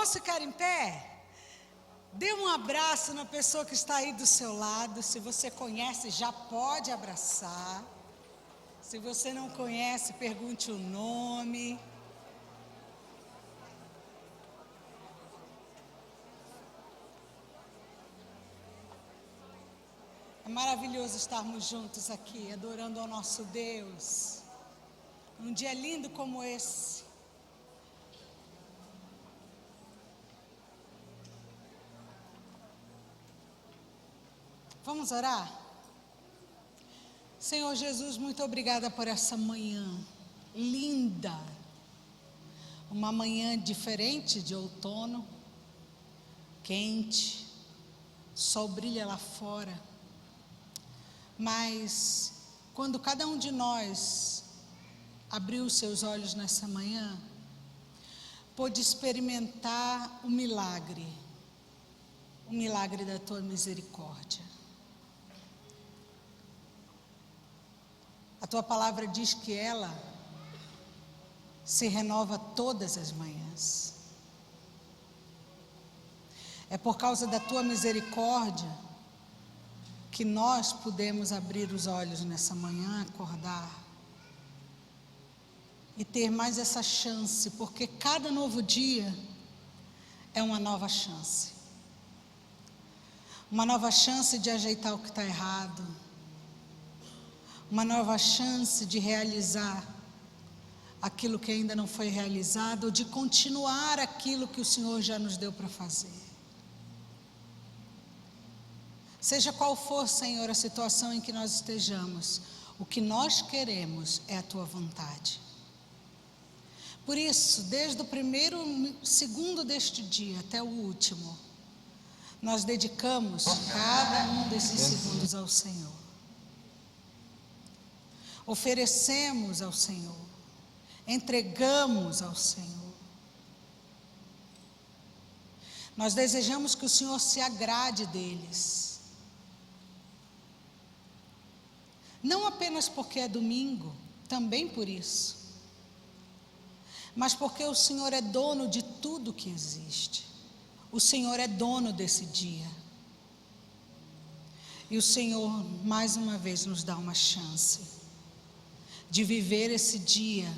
Vamos ficar em pé? Dê um abraço na pessoa que está aí do seu lado. Se você conhece, já pode abraçar. Se você não conhece, pergunte o nome. É maravilhoso estarmos juntos aqui, adorando ao nosso Deus. Um dia lindo como esse. Vamos orar? Senhor Jesus, muito obrigada por essa manhã linda. Uma manhã diferente de outono, quente, o sol brilha lá fora. Mas quando cada um de nós abriu os seus olhos nessa manhã, pôde experimentar o milagre da tua misericórdia. A tua palavra diz que ela se renova todas as manhãs. É por causa da tua misericórdia que nós podemos abrir os olhos nessa manhã, acordar e ter mais essa chance, porque cada novo dia é uma nova chance. Uma nova chance de ajeitar o que está errado. Uma nova chance de realizar aquilo que ainda não foi realizado, ou de continuar aquilo que o Senhor já nos deu para fazer. Seja qual for, Senhor, a situação em que nós estejamos, o que nós queremos é a Tua vontade. Por isso, desde o primeiro segundo deste dia até o último, nós dedicamos cada um desses segundos ao Senhor. Oferecemos ao Senhor, entregamos ao Senhor. Nós desejamos que o Senhor se agrade deles. Não apenas porque é domingo, também por isso, mas porque o Senhor é dono de tudo que existe. O Senhor é dono desse dia. E o Senhor, mais uma vez, nos dá uma chance de viver esse dia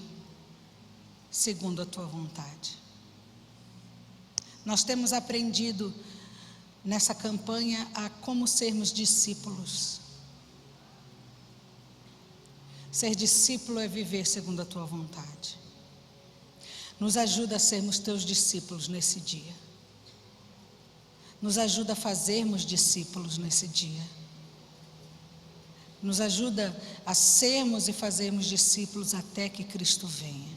segundo a tua vontade. Nós temos aprendido nessa campanha a como sermos discípulos. Ser discípulo é viver segundo a tua vontade. Nos ajuda a sermos teus discípulos nesse dia. Nos ajuda a fazermos discípulos nesse dia. Nos ajuda a sermos e fazermos discípulos até que Cristo venha.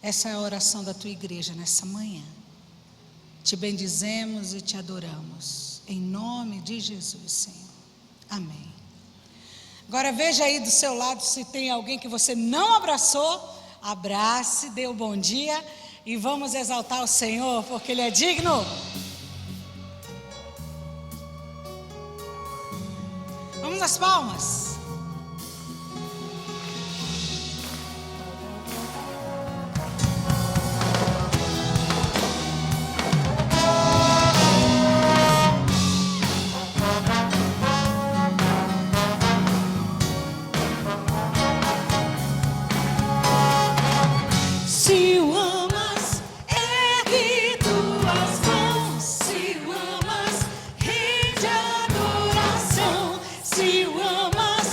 Essa é a oração da tua igreja nessa manhã. Te bendizemos e te adoramos. Em nome de Jesus, Senhor. Amém. Agora veja aí do seu lado se tem alguém que você não abraçou. Abrace, dê o bom dia e vamos exaltar o Senhor, porque Ele é digno. Vamos às palmas. Se o amas, ergue tuas mãos. Se o amas, rende adoração. Se o amas,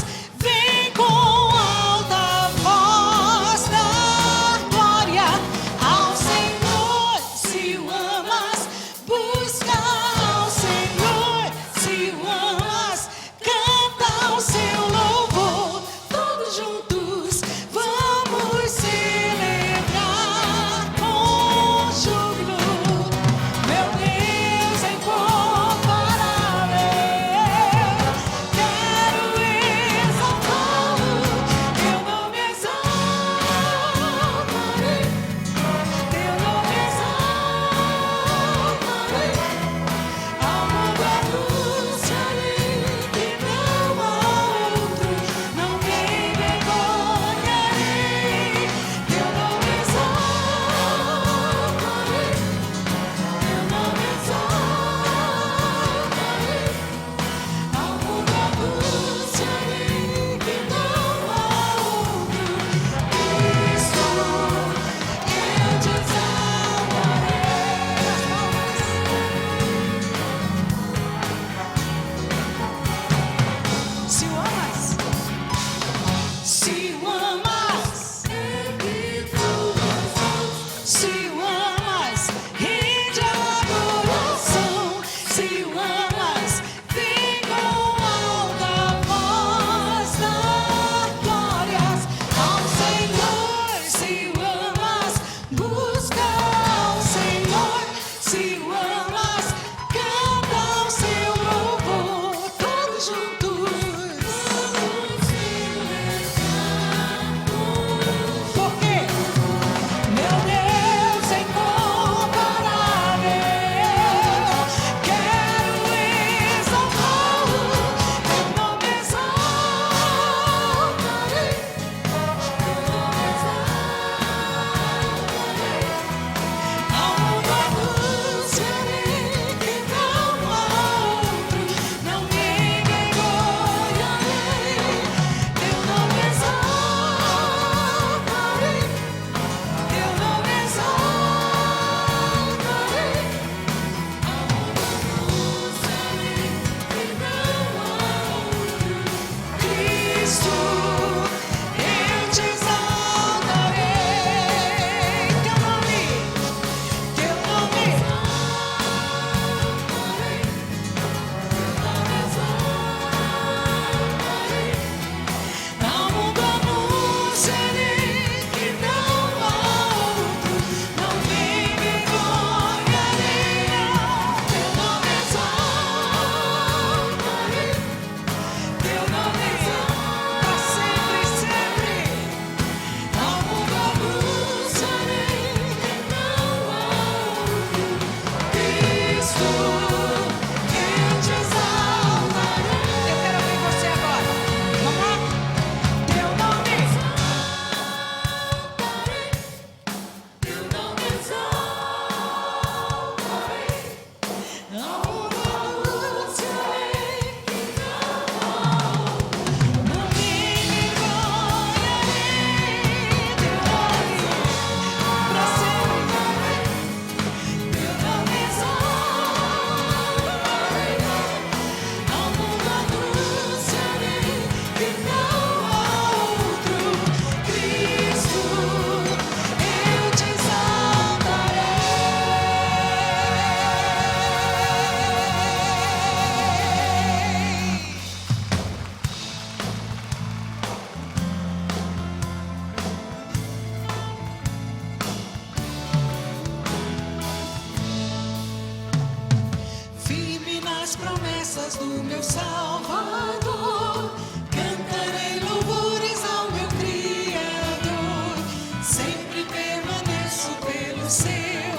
asas do meu Salvador, cantarei louvores ao meu Criador, sempre permaneço pelo seu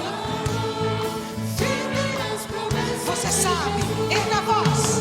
amor, firme nas promessas. Você sabe, erga a voz.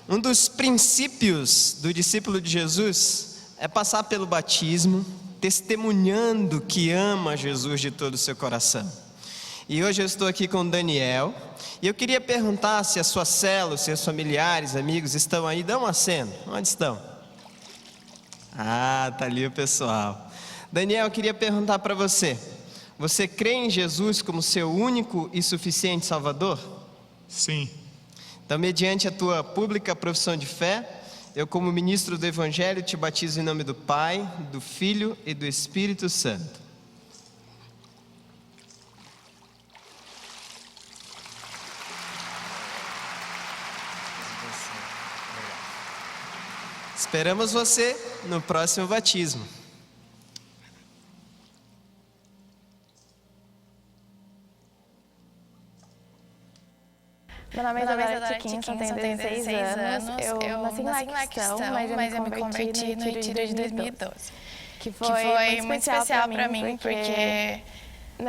Um dos princípios do discípulo de Jesus é passar pelo batismo, testemunhando que ama Jesus de todo o seu coração. E hoje eu estou aqui com o Daniel, e eu queria perguntar se a sua célula, seus familiares, amigos estão aí. Dão um aceno. Onde estão? Ah, tá ali o pessoal. Daniel, eu queria perguntar para você: você crê em Jesus como seu único e suficiente Salvador? Sim. Então, mediante a tua pública profissão de fé, eu, como ministro do Evangelho, te batizo em nome do Pai, do Filho e do Espírito Santo. Esperamos você no próximo batismo. Meu nome é Isadora Dickinson, tenho 16 anos. Eu nasci em Laquistão, mas eu me converti no Retiro de 2012. Que foi muito especial para mim, porque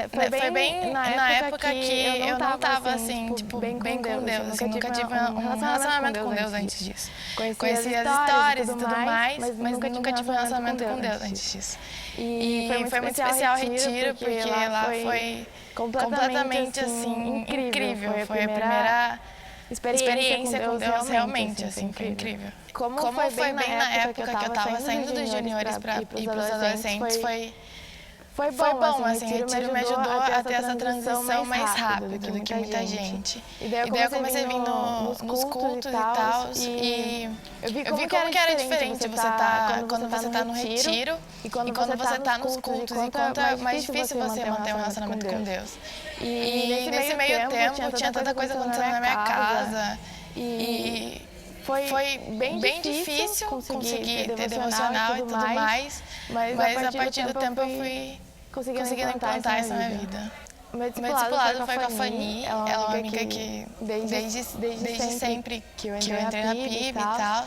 foi bem na época que eu não estava assim, tipo, bem com Deus. Assim, nunca tive um relacionamento com Deus antes disso. Conheci as histórias e tudo mais, mas nunca tive um relacionamento com Deus antes disso. E foi muito especial o Retiro, porque lá foi completamente assim, incrível. Foi a primeira experiência com Deus realmente, assim, foi incrível. Como foi bem na época que eu estava saindo dos juniores para ir para os adolescentes, foi bom, assim, o Retiro me ajudou a ter essa transição mais rápida do que muita gente. E daí eu comecei a vir nos cultos e tal, e eu vi como que era diferente quando você tá no retiro e quando você tá nos cultos, e quanto é mais difícil você manter um relacionamento com Deus. E nesse meio tempo tinha tanta coisa acontecendo na minha casa, e foi bem difícil conseguir ter devocional e tudo mais, mas a partir do tempo eu fui conseguindo implantar isso na minha vida. O meu discipulado foi com a Fanny, ela é uma amiga que desde sempre que eu entrei na PIB e tal,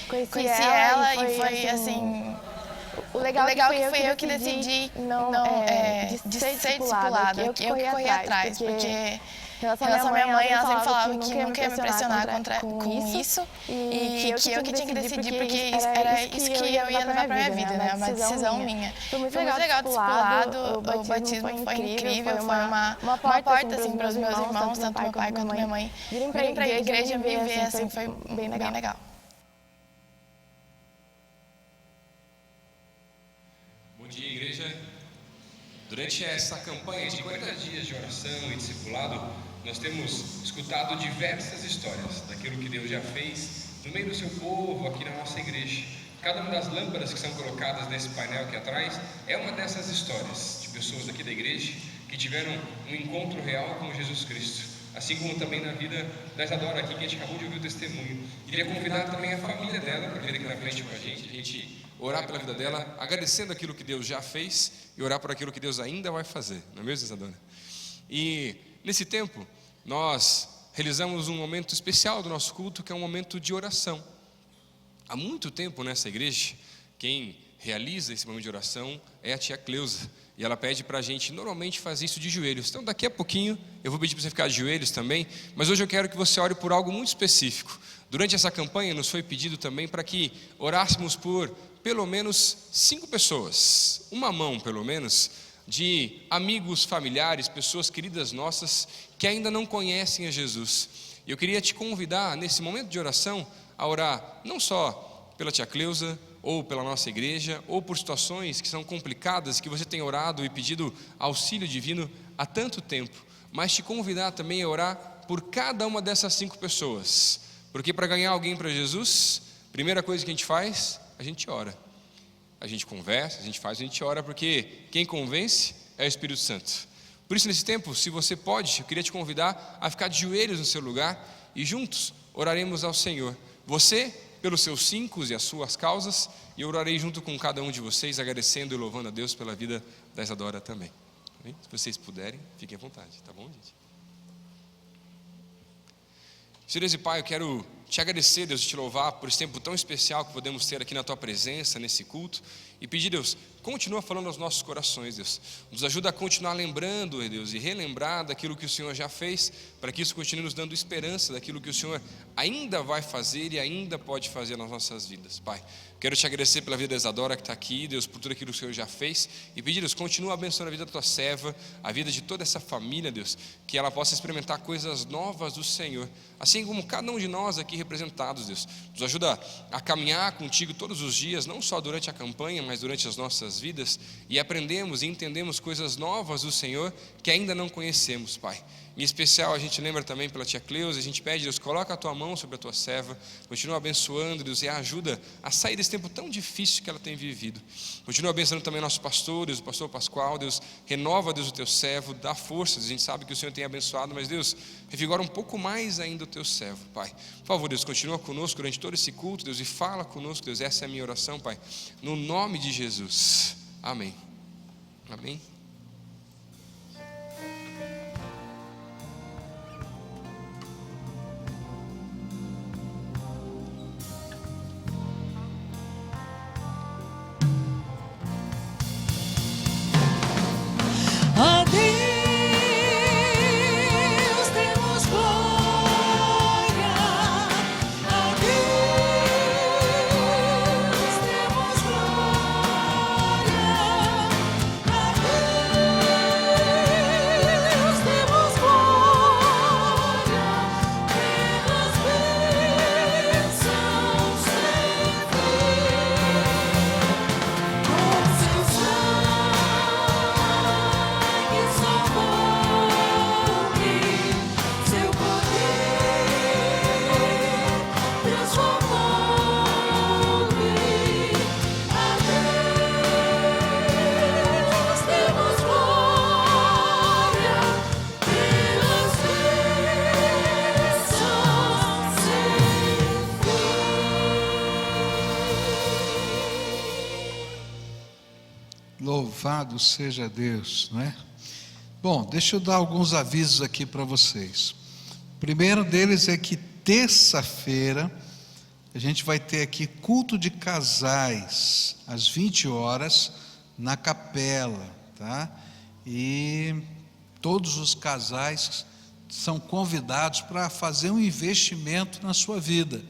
conheci ela e foi assim, o legal que foi eu que decidi de ser discipulada, eu que corri atrás, porque Em relação à minha mãe, ela sempre falava que nunca ia me impressionar com isso e que eu que tinha que decidir, porque era isso que eu ia levar pra minha vida, né? Uma decisão minha. Foi muito legal o discipulado, o batismo foi incrível, foi uma porta assim para os meus irmãos, tanto meu pai quanto minha mãe, virem para a igreja me ver, assim, foi bem legal. Bom dia, igreja. Durante essa campanha de 40 dias de oração e discipulado, nós temos escutado diversas histórias daquilo que Deus já fez no meio do seu povo aqui na nossa igreja. Cada uma das lâmpadas que são colocadas nesse painel aqui atrás é uma dessas histórias de pessoas aqui da igreja que tiveram um encontro real com Jesus Cristo. Assim como também na vida da Isadora aqui, que a gente acabou de ouvir o testemunho. Queria convidar também a família dela para vir aqui na frente com a gente orar pela vida dela, agradecendo aquilo que Deus já fez e orar por aquilo que Deus ainda vai fazer, não é mesmo, Isadora? E nesse tempo, nós realizamos um momento especial do nosso culto, que é um momento de oração. Há muito tempo nessa igreja, quem realiza esse momento de oração é a tia Cleusa, e ela pede para a gente normalmente fazer isso de joelhos. Então daqui a pouquinho eu vou pedir para você ficar de joelhos também, mas hoje eu quero que você ore por algo muito específico. Durante essa campanha nos foi pedido também para que orássemos por pelo menos 5 pessoas, uma mão pelo menos, de amigos, familiares, pessoas queridas nossas que ainda não conhecem a Jesus. E eu queria te convidar nesse momento de oração a orar não só pela tia Cleusa, ou pela nossa igreja, ou por situações que são complicadas, que você tem orado e pedido auxílio divino há tanto tempo, mas te convidar também a orar por cada uma dessas 5 pessoas, porque para ganhar alguém para Jesus, primeira coisa que a gente faz, a gente ora, a gente conversa, a gente ora, porque quem convence é o Espírito Santo. Por isso, nesse tempo, se você pode, eu queria te convidar a ficar de joelhos no seu lugar e juntos oraremos ao Senhor. Você pelos seus 5 e as suas causas, e eu orarei junto com cada um de vocês, agradecendo e louvando a Deus pela vida da Isadora também. Se vocês puderem, fiquem à vontade, tá bom, gente? Senhor Deus e Pai, eu quero te agradecer, Deus, e te louvar por esse tempo tão especial que podemos ter aqui na Tua presença, nesse culto, e pedir, Deus, continua falando aos nossos corações, Deus, nos ajuda a continuar lembrando, Deus, e relembrar daquilo que o Senhor já fez, para que isso continue nos dando esperança daquilo que o Senhor ainda vai fazer e ainda pode fazer nas nossas vidas, Pai. Quero te agradecer pela vida da Isadora que está aqui, Deus, por tudo aquilo que o Senhor já fez, e pedir, Deus, continua abençoando a vida da Tua serva, a vida de toda essa família, Deus, que ela possa experimentar coisas novas do Senhor, assim como cada um de nós aqui representados, Deus, nos ajuda a caminhar contigo todos os dias, não só durante a campanha, mas durante as nossas vidas, e aprendemos e entendemos coisas novas do Senhor que ainda não conhecemos, Pai. Em especial a gente lembra também pela tia Cleusa, a gente pede, Deus, coloca a Tua mão sobre a Tua serva, continua abençoando, Deus, e a ajuda a sair desse tempo tão difícil que ela tem vivido. Continua abençoando também nossos pastores, o pastor Pascoal, Deus, renova, Deus, o Teu servo, dá forças, a gente sabe que o Senhor tem abençoado, mas Deus, revigora um pouco mais ainda o Teu servo, Pai. Por favor, Deus, continua conosco durante todo esse culto, Deus, e fala conosco, Deus, essa é a minha oração, Pai, no nome de Jesus, amém. Amém. A Deus demos glória, a Deus demos glória, a Deus demos glória, pelas bênçãos sem fim, com seu sangue salvou-me, seu poder transformou-me. A Deus demos glória, pelas bênçãos sem fim. Louvado seja Deus, não é? Bom, deixa eu dar alguns avisos aqui para vocês. O primeiro deles é que terça-feira a gente vai ter aqui culto de casais às 20 horas na capela, tá? E todos os casais são convidados para fazer um investimento na sua vida,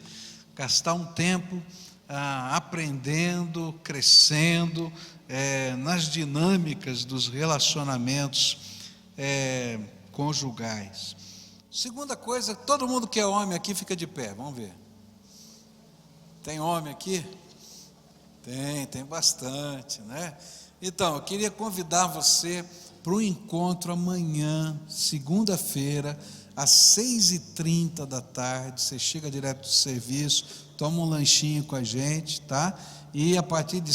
gastar um tempo aprendendo, crescendo nas dinâmicas dos relacionamentos conjugais. Segunda coisa, todo mundo que é homem aqui fica de pé, vamos ver. Tem homem aqui? Tem bastante, né? Então, eu queria convidar você para um encontro amanhã, segunda-feira, às 6h30 da tarde. Você chega direto do serviço, toma um lanchinho com a gente, tá? E a partir de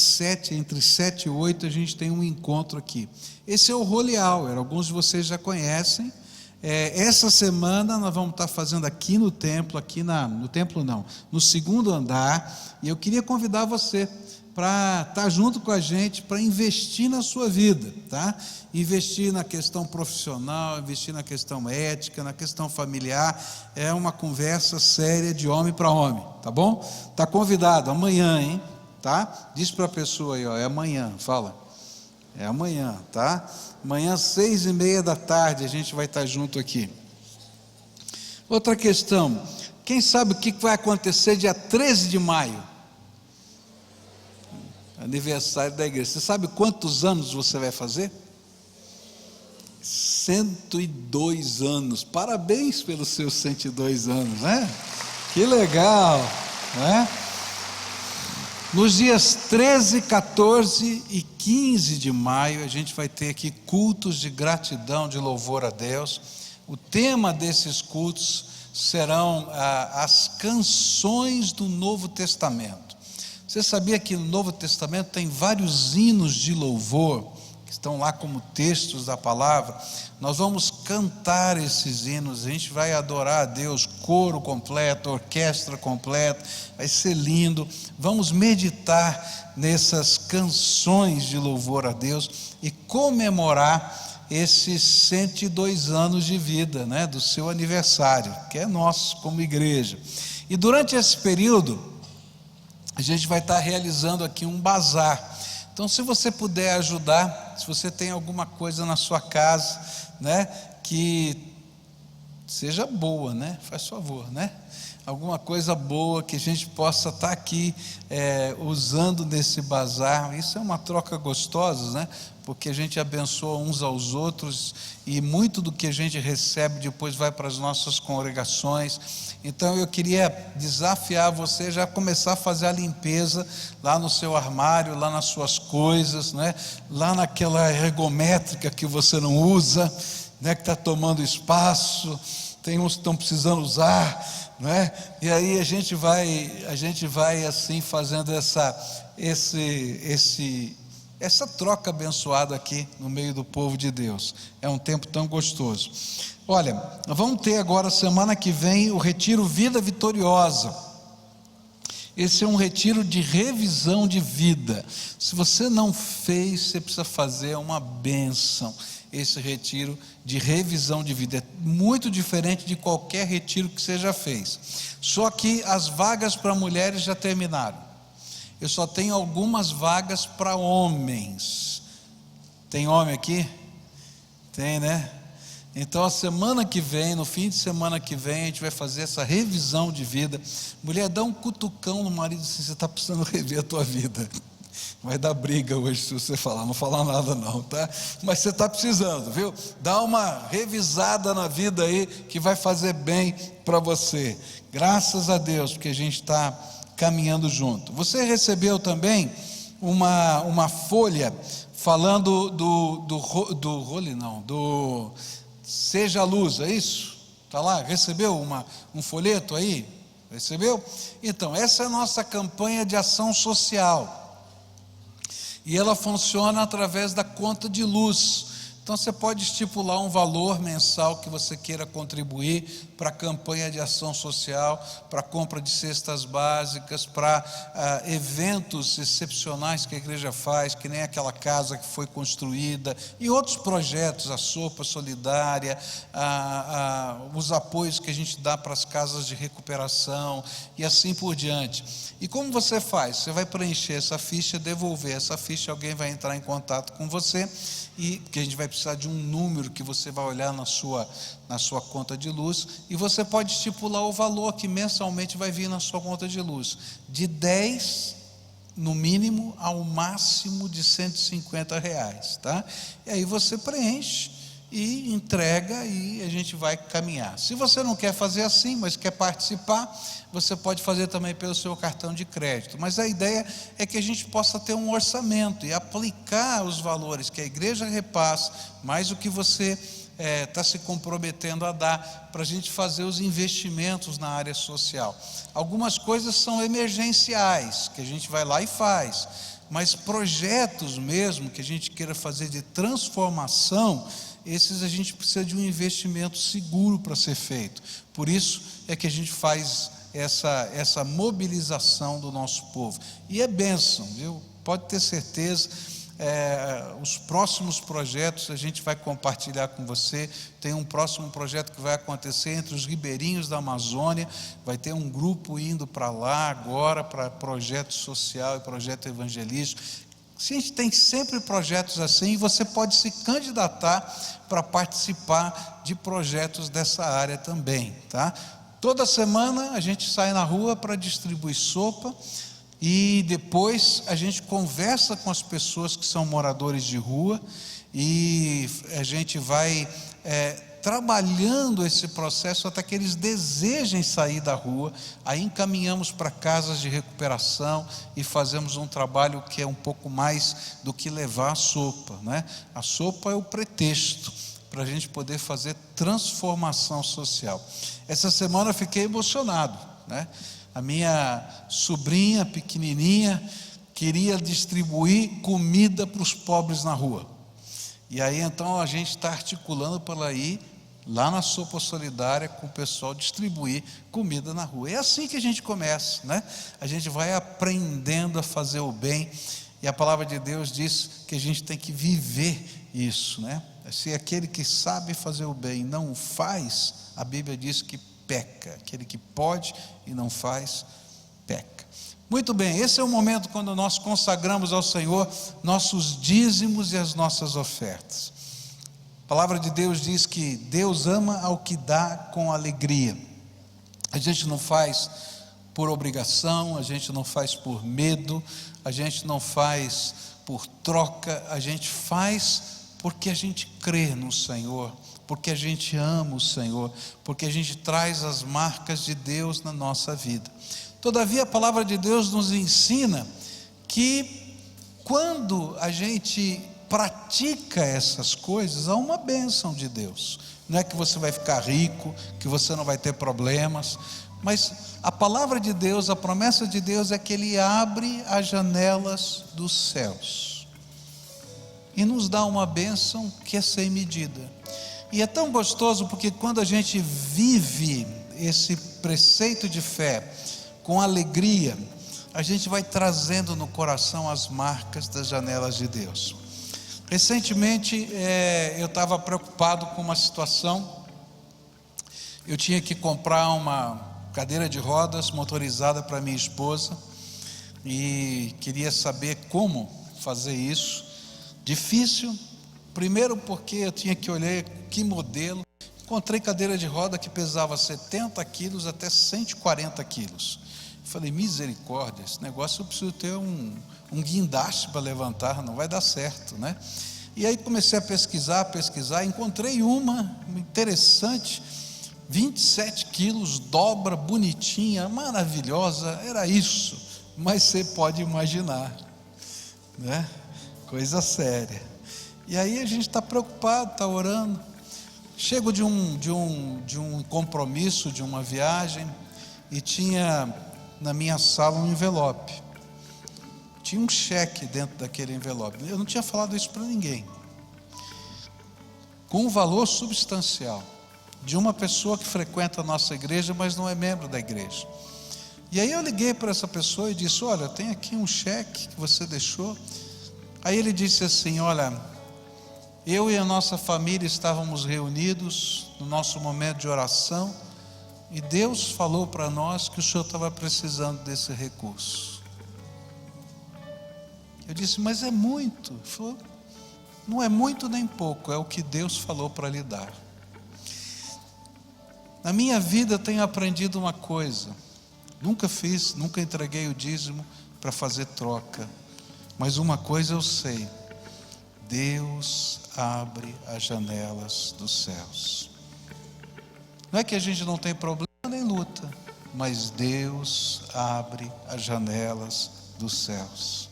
entre 7 e 8, a gente tem um encontro aqui. Esse é o Holy Hour, alguns de vocês já conhecem. Essa semana nós vamos estar fazendo aqui no templo, no segundo andar, e eu queria convidar você para estar junto com a gente, para investir na sua vida, tá? Investir na questão profissional, investir na questão ética, na questão familiar. É uma conversa séria de homem para homem, tá bom? Está convidado, amanhã, hein? Tá? Diz para a pessoa aí, ó, é amanhã, fala. É amanhã, tá? Amanhã, 6h30 da tarde, a gente vai estar junto aqui. Outra questão, quem sabe o que vai acontecer dia 13 de maio? Aniversário da igreja. Você sabe quantos anos você vai fazer? 102 anos. Parabéns pelos seus 102 anos, né? Que legal, né? Nos dias 13, 14 e 15 de maio, a gente vai ter aqui cultos de gratidão, de louvor a Deus. O tema desses cultos serão as canções do Novo Testamento. Você sabia que no Novo Testamento tem vários hinos de louvor, que estão lá como textos da palavra? Nós vamos cantar esses hinos, a gente vai adorar a Deus, coro completo, orquestra completa, vai ser lindo. Vamos meditar nessas canções de louvor a Deus e comemorar esses 102 anos de vida, né, do seu aniversário, que é nosso como igreja. E durante esse período, a gente vai estar realizando aqui um bazar. Então, se você puder ajudar, se você tem alguma coisa na sua casa, né, que seja boa, né, faz favor, né, alguma coisa boa que a gente possa estar aqui usando nesse bazar. Isso é uma troca gostosa, né, porque a gente abençoa uns aos outros e muito do que a gente recebe depois vai para as nossas congregações. Então eu queria desafiar você já a começar a fazer a limpeza lá no seu armário, lá nas suas coisas, né? Lá naquela ergométrica que você não usa, né? Que está tomando espaço, tem uns que estão precisando usar, né? E aí a gente vai assim fazendo essa troca abençoada aqui no meio do povo de Deus. É um tempo tão gostoso. Olha, nós vamos ter agora, semana que vem, o Retiro Vida Vitoriosa. Esse é um retiro de revisão de vida. Se você não fez, você precisa fazer, uma bênção. Esse retiro de revisão de vida é muito diferente de qualquer retiro que você já fez. Só que as vagas para mulheres já terminaram. Eu só tenho algumas vagas para homens. Tem homem aqui? Tem, né? Então a semana que vem, no fim de semana que vem, a gente vai fazer essa revisão de vida. Mulher, dá um cutucão no marido assim, você está precisando rever a tua vida. Vai dar briga hoje se você falar, não falar nada não, tá? Mas você está precisando, viu? Dá uma revisada na vida aí, que vai fazer bem para você. Graças a Deus, porque a gente está caminhando junto. Você recebeu também uma folha falando do Seja Luz, é isso? Está lá, recebeu um folheto aí? Recebeu? Então, essa é a nossa campanha de ação social, e ela funciona através da conta de luz. Então você pode estipular um valor mensal que você queira contribuir para a campanha de ação social, para a compra de cestas básicas, para eventos excepcionais que a igreja faz, que nem aquela casa que foi construída, e outros projetos, a sopa solidária, os apoios que a gente dá para as casas de recuperação e assim por diante. E como você faz? Você vai preencher essa ficha, devolver essa ficha, alguém vai entrar em contato com você, e que a gente vai precisar precisar de um número que você vai olhar na sua conta de luz, e você pode estipular o valor que mensalmente vai vir na sua conta de luz, de 10 no mínimo ao máximo de R$150, tá? E aí você preenche e entrega e a gente vai caminhar. Se você não quer fazer assim, mas quer participar, você pode fazer também pelo seu cartão de crédito. Mas a ideia é que a gente possa ter um orçamento e aplicar os valores que a igreja repassa, mais o que você está se comprometendo a dar, para a gente fazer os investimentos na área social. Algumas coisas são emergenciais, que a gente vai lá e faz, mas projetos mesmo que a gente queira fazer de transformação, esses a gente precisa de um investimento seguro para ser feito. Por isso é que a gente faz essa mobilização do nosso povo. E é bênção, viu? Pode ter certeza. Os próximos projetos a gente vai compartilhar com você. Tem um próximo projeto que vai acontecer entre os ribeirinhos da Amazônia. Vai ter um grupo indo para lá agora, para projeto social e projeto evangelístico. A gente tem sempre projetos assim, e você pode se candidatar para participar de projetos dessa área também, tá? Toda semana a gente sai na rua para distribuir sopa, e depois a gente conversa com as pessoas que são moradores de rua, e a gente vai trabalhando esse processo até que eles desejem sair da rua. Aí encaminhamos para casas de recuperação e fazemos um trabalho que é um pouco mais do que levar a sopa, né? A sopa é o pretexto para a gente poder fazer transformação social. Essa semana eu fiquei emocionado, né? A minha sobrinha pequenininha queria distribuir comida para os pobres na rua. E aí então a gente está articulando para ela ir lá na Sopa Solidária com o pessoal distribuir comida na rua. É assim que a gente começa, né? A gente vai aprendendo a fazer o bem, e a palavra de Deus diz que a gente tem que viver isso, né? Se aquele que sabe fazer o bem não o faz, a Bíblia diz que peca. Aquele que pode e não faz, peca. Muito bem, esse é o momento quando nós consagramos ao Senhor nossos dízimos e as nossas ofertas. A palavra de Deus diz que Deus ama ao que dá com alegria. A gente não faz por obrigação, a gente não faz por medo, a gente não faz por troca, a gente faz porque a gente crê no Senhor, porque a gente ama o Senhor, porque a gente traz as marcas de Deus na nossa vida. Todavia, a palavra de Deus nos ensina que quando a gente pratica essas coisas, há uma bênção de Deus. Não é que você vai ficar rico, que você não vai ter problemas, mas a palavra de Deus, a promessa de Deus é que Ele abre as janelas dos céus e nos dá uma bênção que é sem medida. E é tão gostoso porque quando a gente vive esse preceito de fé com alegria, a gente vai trazendo no coração as marcas das janelas de Deus. Recentemente eu estava preocupado com uma situação. Eu tinha que comprar uma cadeira de rodas motorizada para minha esposa e queria saber como fazer isso. Difícil, primeiro porque eu tinha que olhar que modelo. Encontrei cadeira de roda que pesava 70 quilos até 140 quilos. Falei, misericórdia, esse negócio eu preciso ter um guindaste para levantar, não vai dar certo, né? E aí comecei a pesquisar, encontrei uma interessante, 27 quilos, dobra, bonitinha, maravilhosa, era isso. Mas você pode imaginar, né? Coisa séria. E aí a gente está preocupado, está orando. Chego de um compromisso, de uma viagem, e tinha na minha sala um envelope. Tinha um cheque dentro daquele envelope. Eu não tinha falado isso para ninguém. Com um valor substancial, de uma pessoa que frequenta a nossa igreja, mas não é membro da igreja. E aí eu liguei para essa pessoa e disse, olha, tem aqui um cheque que você deixou. Aí ele disse assim, olha, eu e a nossa família estávamos reunidos no nosso momento de oração, e Deus falou para nós que o senhor estava precisando desse recurso. Eu disse, mas é muito. Ele falou, Não é muito nem pouco, é o que Deus falou para lhe dar. Na minha vida eu tenho aprendido uma coisa. Nunca entreguei o dízimo para fazer troca. Mas uma coisa eu sei: Deus abre as janelas dos céus. Não é que a gente não tem problema nem luta, mas Deus abre as janelas dos céus.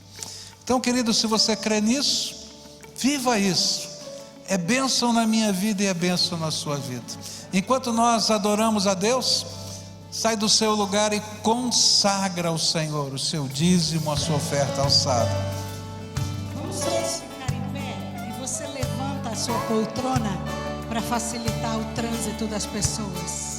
Então, querido, se você crê nisso, viva isso. É bênção na minha vida e é bênção na sua vida. Enquanto nós adoramos a Deus, sai do seu lugar e consagra ao Senhor o seu dízimo, a sua oferta alçada. Vamos todos ficar em pé e você levanta a sua poltrona para facilitar o trânsito das pessoas.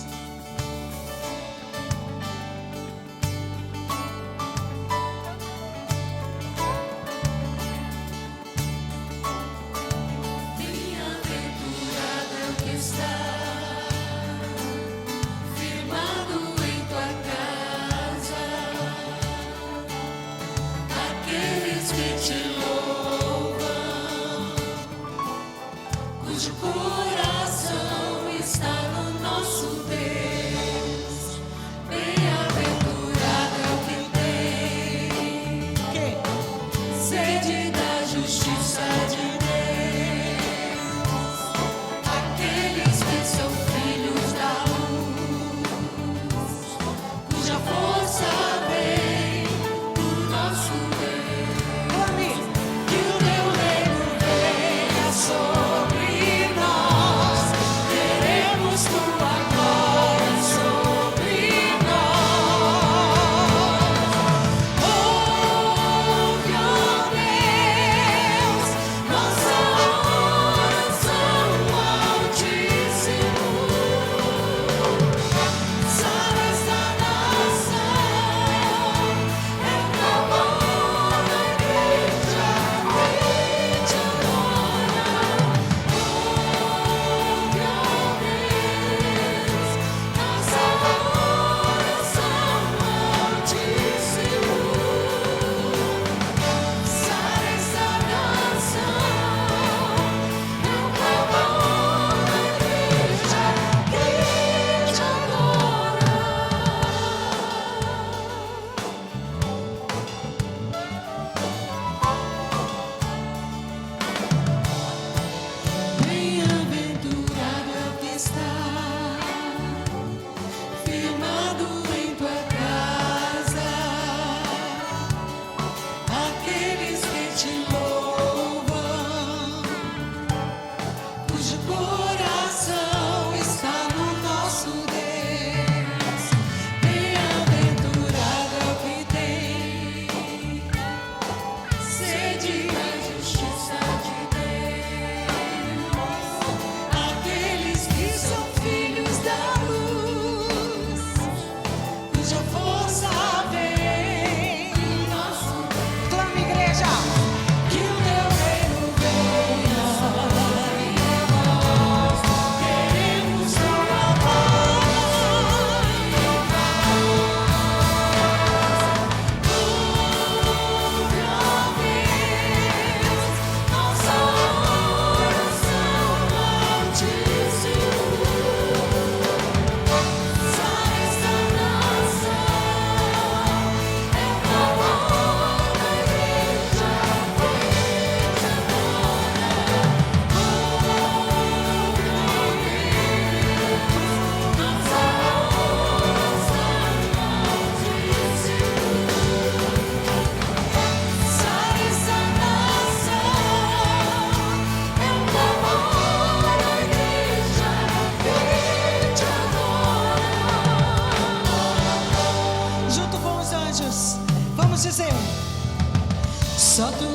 Só tu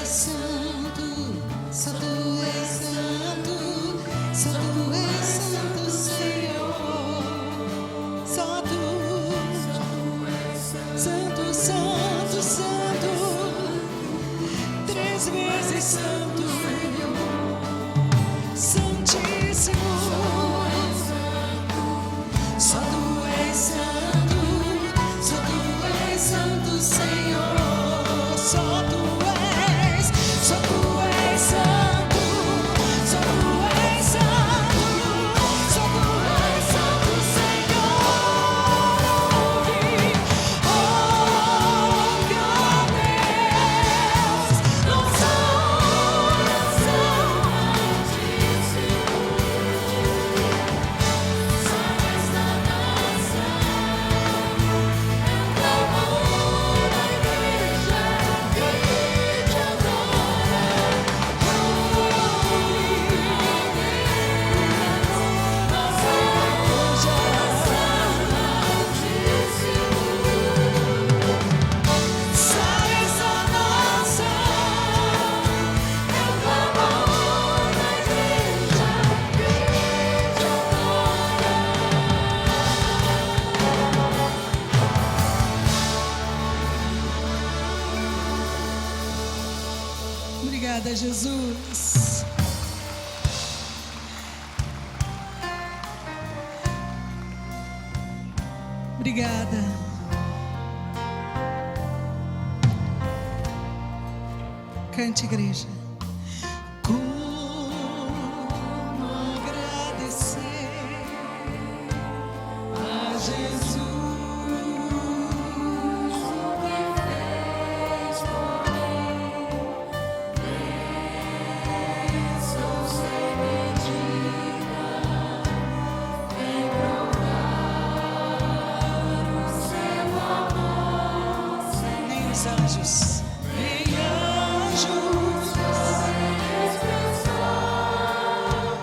és santo, só tu és santo, só tu és santo, Senhor. Só tu, santo, santo, santo, 3 vezes santo, santíssimo. Só tu és santo, só tu és santo, Senhor. Só tu és santo. Obrigada, Jesus. Obrigada. Cante, igreja. Como agradecer a Jesus o que fez por mim. Bênção sem medida, vem provar o seu amor. Nem os anjos, nem anjos podem expressar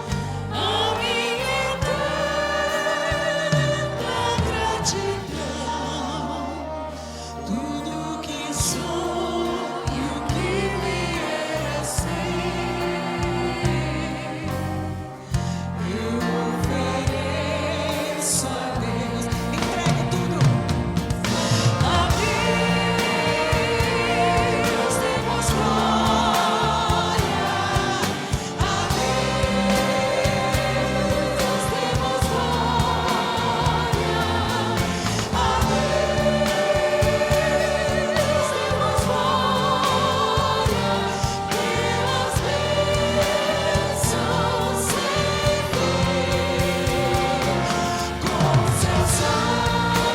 a minha eterna gratidão. Tudo que sou e o que vier a ser, eu ofereço a Deus. Entrego tudo. A Deus demos glória. A Deus demos glória. A Deus demos glória pelas bênçãos sem fim. Com seu sangue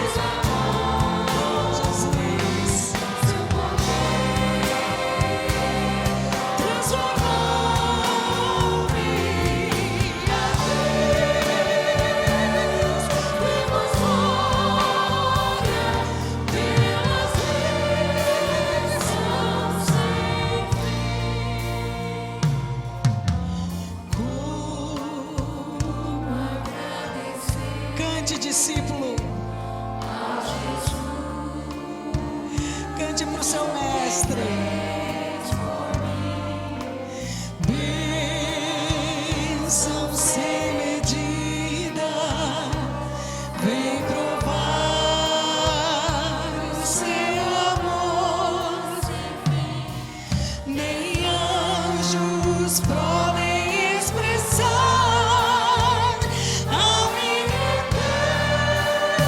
desarmou Jesus, seu poder transformou-me. A Deus demos glória pelas bênçãos sem fim. Como agradecer. Cante, discípulo. Cante para o seu mestre. Bênção sem medida, vem provar o seu amor. Nem anjos podem expressar a minha eterna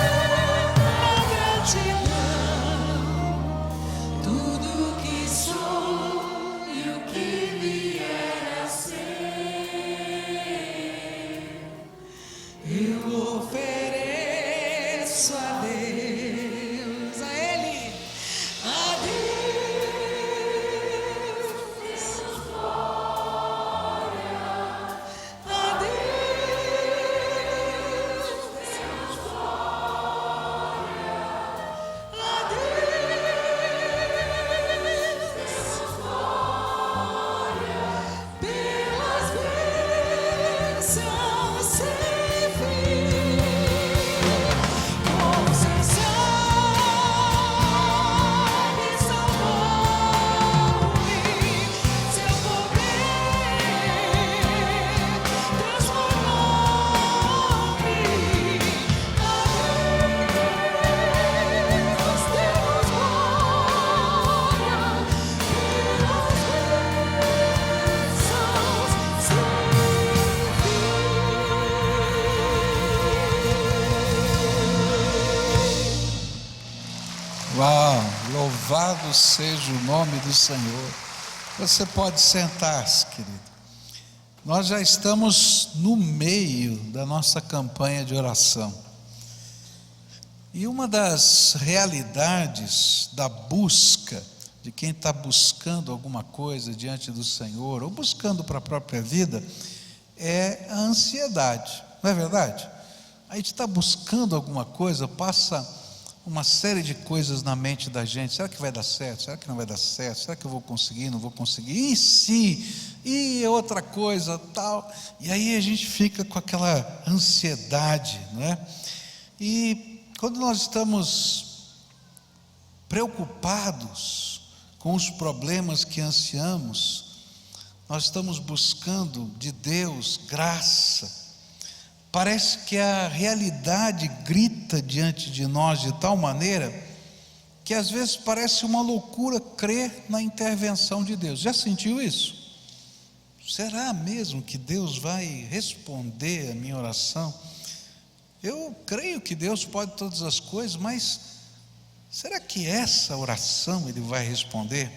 gratidão. Tudo que sou e o que vier a ser, eu ofereço a Deus, a Ele, a Deus, glória, a Deus, glória, a Deus, glória, pelas bênçãos sem fim. Com seu sangue salvou-me, seu poder transformou-me. A Deus demos glória pelas bênçãos sem fim. Uau, louvado seja o nome do Senhor. Você pode sentar-se, querido. Nós já estamos no meio da nossa campanha de oração. E uma das realidades da busca, de quem está buscando alguma coisa diante do Senhor, ou buscando para a própria vida, é a ansiedade, não é verdade? A gente está buscando alguma coisa, passa uma série de coisas na mente da gente. Será que vai dar certo? Será que não vai dar certo? Será que eu vou conseguir? Não vou conseguir? E se? E outra coisa, tal. E aí a gente fica com aquela ansiedade, não é? E quando nós estamos preocupados com os problemas que ansiamos, nós estamos buscando de Deus graça. Parece que a realidade grita diante de nós de tal maneira que às vezes parece uma loucura crer na intervenção de Deus. Já sentiu isso? Será mesmo que Deus vai responder a minha oração? Eu creio que Deus pode todas as coisas, mas será que essa oração Ele vai responder?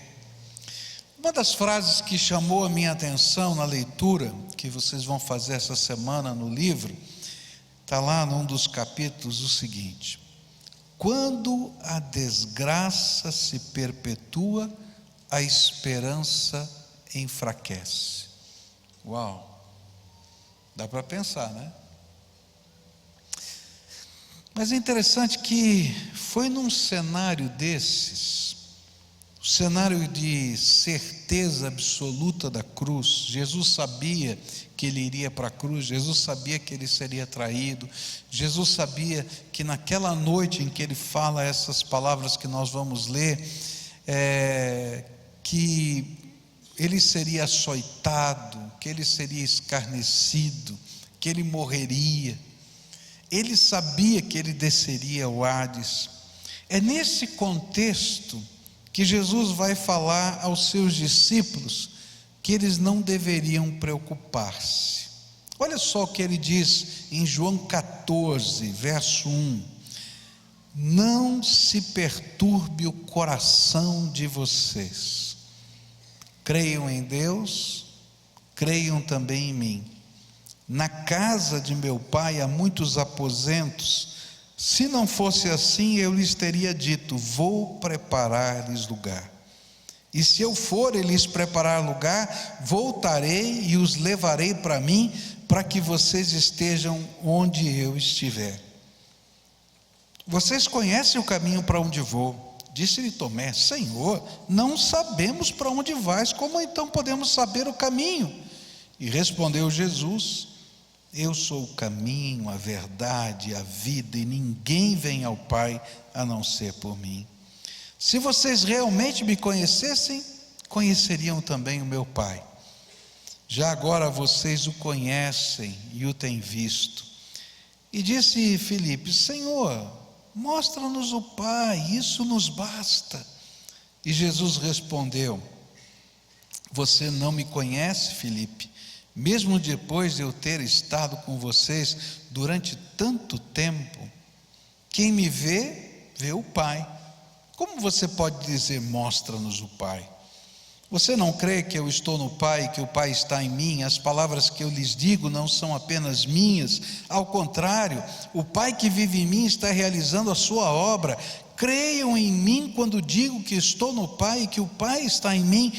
Uma das frases que chamou a minha atenção na leitura que vocês vão fazer essa semana no livro, está lá num dos capítulos o seguinte: quando a desgraça se perpetua, a esperança enfraquece. Uau, dá para pensar, né? Mas é interessante que foi num cenário desses, o cenário de certeza absoluta da cruz. Jesus sabia que ele iria para a cruz, Jesus sabia que ele seria traído, Jesus sabia que naquela noite em que ele fala essas palavras que nós vamos ler, que ele seria açoitado, que ele seria escarnecido, que ele morreria. Ele sabia que ele desceria ao Hades. É nesse contexto que Jesus vai falar aos seus discípulos que eles não deveriam preocupar-se. Olha só o que ele diz em João 14, verso 1: não se perturbe o coração de vocês, creiam em Deus, creiam também em mim. Na casa de meu pai há muitos aposentos. Se não fosse assim, eu lhes teria dito: vou preparar-lhes lugar. E se eu for e lhes preparar lugar, voltarei e os levarei para mim, para que vocês estejam onde eu estiver. Vocês conhecem o caminho para onde vou. Disse-lhe Tomé: Senhor, não sabemos para onde vais, como então podemos saber o caminho? E respondeu Jesus: eu sou o caminho, a verdade, a vida, e ninguém vem ao Pai a não ser por mim. Se vocês realmente me conhecessem, conheceriam também o meu Pai. Já agora vocês o conhecem e o têm visto. E disse Filipe: Senhor, mostra-nos o Pai, isso nos basta. E Jesus respondeu: você não me conhece, Filipe, mesmo depois de eu ter estado com vocês durante tanto tempo? Quem me vê, vê o Pai. Como você pode dizer: mostra-nos o Pai? Você não crê que eu estou no Pai e que o Pai está em mim? As palavras que eu lhes digo não são apenas minhas, ao contrário, o Pai que vive em mim está realizando a sua obra. Creiam em mim quando digo que estou no Pai e que o Pai está em mim,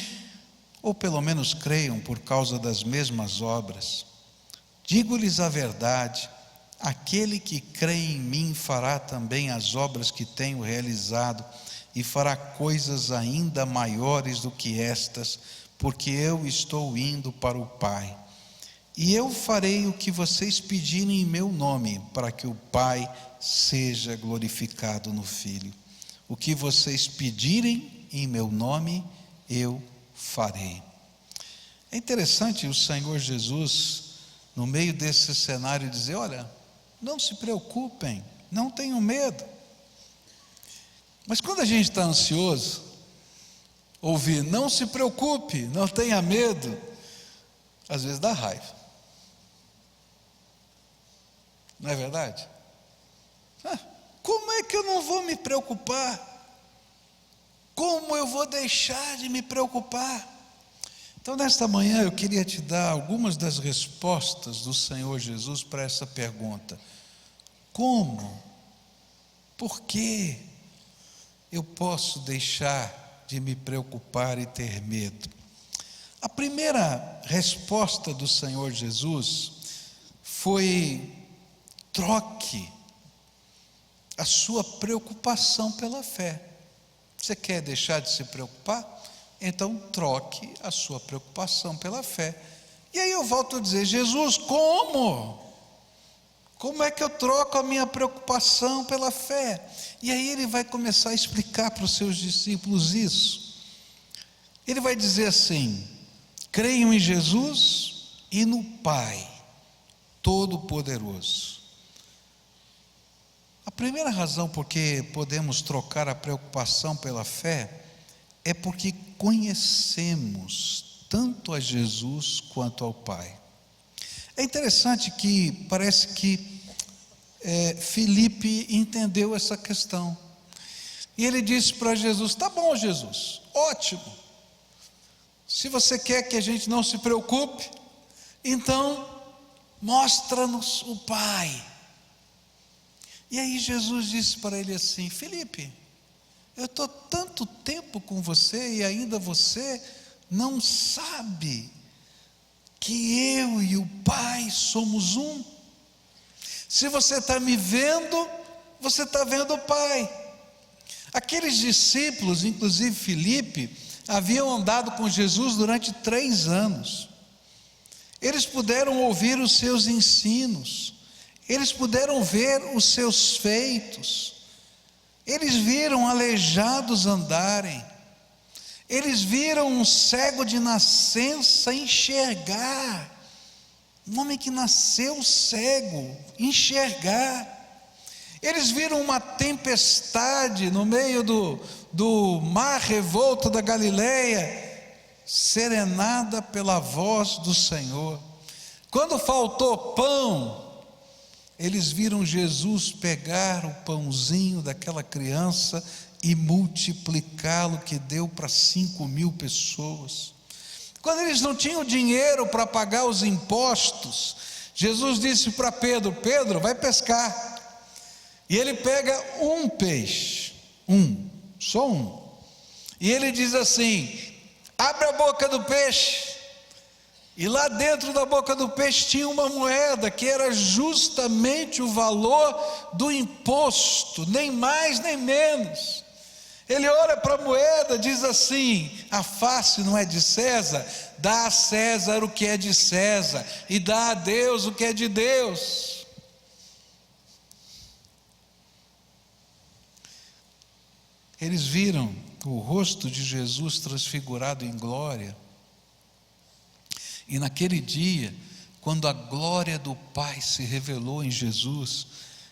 ou pelo menos creiam por causa das mesmas obras. Digo-lhes a verdade: aquele que crê em mim fará também as obras que tenho realizado, e fará coisas ainda maiores do que estas, porque eu estou indo para o Pai. E eu farei o que vocês pedirem em meu nome, para que o Pai seja glorificado no Filho. O que vocês pedirem em meu nome, eu farei. É interessante o Senhor Jesus, no meio desse cenário, dizer: olha, não se preocupem, não tenham medo. Mas quando a gente está ansioso, ouvir não se preocupe, não tenha medo, às vezes dá raiva. Não é verdade? Como é que eu não vou me preocupar? Como eu vou deixar de me preocupar? Então, nesta manhã, eu queria te dar algumas das respostas do Senhor Jesus para essa pergunta: como? Por quê eu posso deixar de me preocupar e ter medo? A primeira resposta do Senhor Jesus foi: troque a sua preocupação pela fé. Você quer deixar de se preocupar? Então troque a sua preocupação pela fé. E aí eu volto a dizer: Jesus, como? Como é que eu troco a minha preocupação pela fé? E aí ele vai começar a explicar para os seus discípulos isso. Ele vai dizer assim: creiam em Jesus e no Pai Todo-Poderoso. A primeira razão por que podemos trocar a preocupação pela fé é porque conhecemos tanto a Jesus quanto ao Pai. É interessante que parece que Filipe entendeu essa questão. E ele disse para Jesus: tá bom, Jesus, ótimo. Se você quer que a gente não se preocupe, então mostra-nos o Pai. E aí Jesus disse para ele assim: Filipe, eu estou tanto tempo com você e ainda você não sabe que eu e o Pai somos um? Se você está me vendo, você está vendo o Pai. Aqueles discípulos, inclusive Filipe, haviam andado com Jesus durante 3 anos. Eles puderam ouvir os seus ensinos, eles puderam ver os seus feitos, eles viram aleijados andarem, eles viram um cego de nascença enxergar, um homem que nasceu cego, enxergar. Eles viram uma tempestade no meio do mar revolto da Galileia, serenada pela voz do Senhor. Quando faltou pão, eles viram Jesus pegar o pãozinho daquela criança e multiplicá-lo, que deu para 5.000 pessoas. Quando eles não tinham dinheiro para pagar os impostos, Jesus disse para Pedro: Pedro, vai pescar. E ele pega um peixe, só um. E ele diz assim: abre a boca do peixe. E lá dentro da boca do peixe tinha uma moeda, que era justamente o valor do imposto, nem mais nem menos. Ele olha para a moeda, diz assim: a face não é de César, dá a César o que é de César, e dá a Deus o que é de Deus. Eles viram o rosto de Jesus transfigurado em glória. E naquele dia, quando a glória do Pai se revelou em Jesus,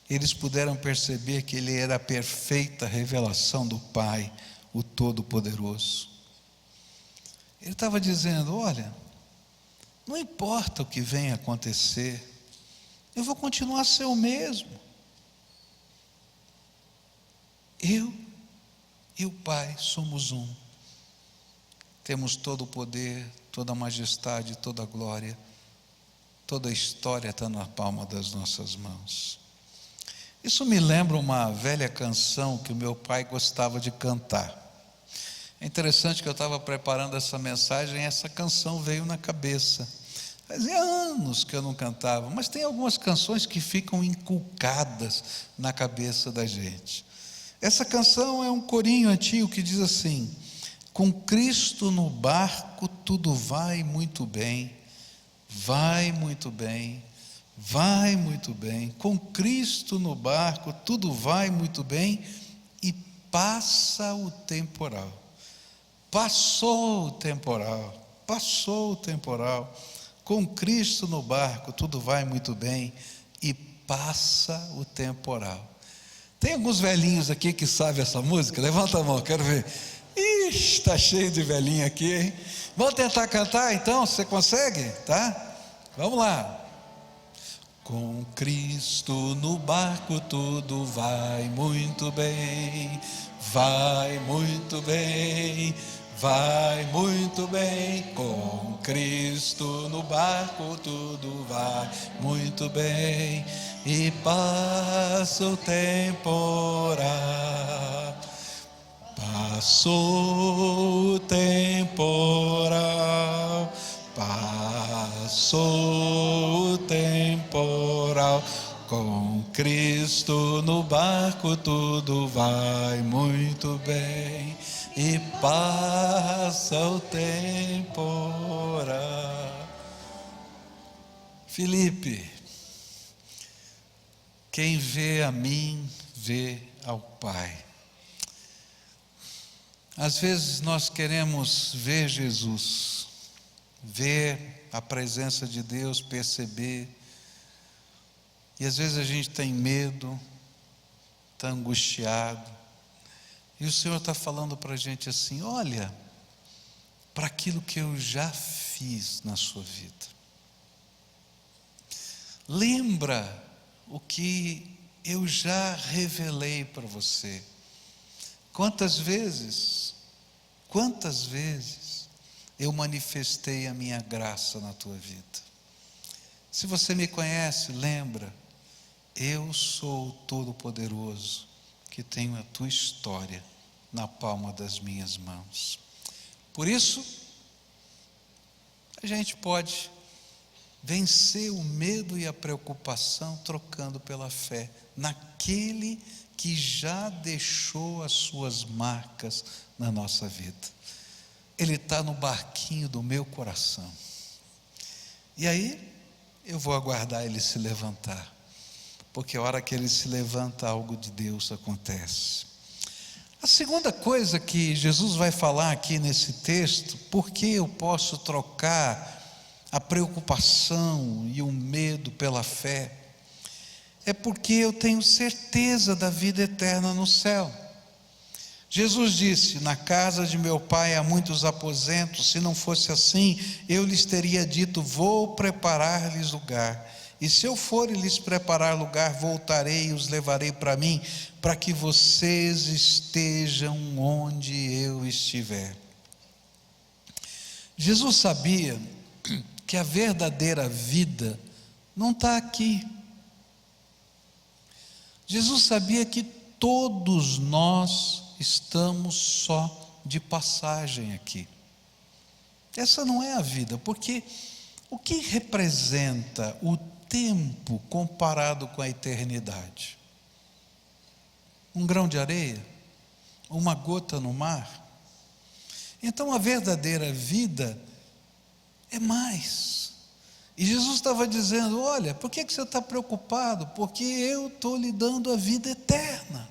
eles puderam perceber que Ele era a perfeita revelação do Pai, o Todo-Poderoso. Ele estava dizendo: olha, não importa o que venha acontecer, eu vou continuar a ser o mesmo. Eu e o Pai somos um. Temos todo o poder, toda a majestade, toda a glória. Toda a história está na palma das nossas mãos. Isso me lembra uma velha canção que o meu pai gostava de cantar. É interessante que eu estava preparando essa mensagem e essa canção veio na cabeça. Fazia anos que eu não cantava, mas tem algumas canções que ficam inculcadas na cabeça da gente. Essa canção é um corinho antigo que diz assim: com Cristo no barco tudo vai muito bem, vai muito bem, vai muito bem. Com Cristo no barco tudo vai muito bem e passa o temporal. Passou o temporal, passou o temporal. Com Cristo no barco tudo vai muito bem e passa o temporal. Tem alguns velhinhos aqui que sabem essa música? Levanta a mão, quero ver. Ixi, está cheio de velhinho aqui, hein? Vamos tentar cantar então, você consegue? Tá? Vamos lá. Com Cristo no barco tudo vai muito bem, vai muito bem, vai muito bem. Com Cristo no barco tudo vai muito bem e passa o temporal. Passou o temporal, passou o temporal. Com Cristo no barco tudo vai muito bem e passa o temporal. Filipe, quem vê a mim, vê ao Pai. Às vezes nós queremos ver Jesus, ver a presença de Deus, perceber, e às vezes a gente tem medo, está angustiado. E o Senhor está falando para a gente assim: olha para aquilo que eu já fiz na sua vida. Lembra o que eu já revelei para você. Quantas vezes eu manifestei a minha graça na tua vida. Se você me conhece, lembra, eu sou o Todo-Poderoso, que tenho a tua história na palma das minhas mãos. Por isso, a gente pode vencer o medo e a preocupação trocando pela fé naquele que já deixou as suas marcas na nossa vida. Ele está no barquinho do meu coração. E aí, eu vou aguardar ele se levantar, porque a hora que ele se levanta, algo de Deus acontece. A segunda coisa que Jesus vai falar aqui nesse texto, por que eu posso trocar a preocupação e o medo pela fé, é porque eu tenho certeza da vida eterna no céu. Jesus disse: na casa de meu pai há muitos aposentos, se não fosse assim, eu lhes teria dito: vou preparar-lhes lugar. E se eu for e lhes preparar lugar, voltarei e os levarei para mim, para que vocês estejam onde eu estiver. Jesus sabia que a verdadeira vida não está aqui. Jesus sabia que todos nós estamos só de passagem aqui. Essa não é a vida, porque o que representa o tempo comparado com a eternidade? Um grão de areia? Uma gota no mar? Então a verdadeira vida é mais. E Jesus estava dizendo: olha, por que você está preocupado? Porque eu estou lhe dando a vida eterna.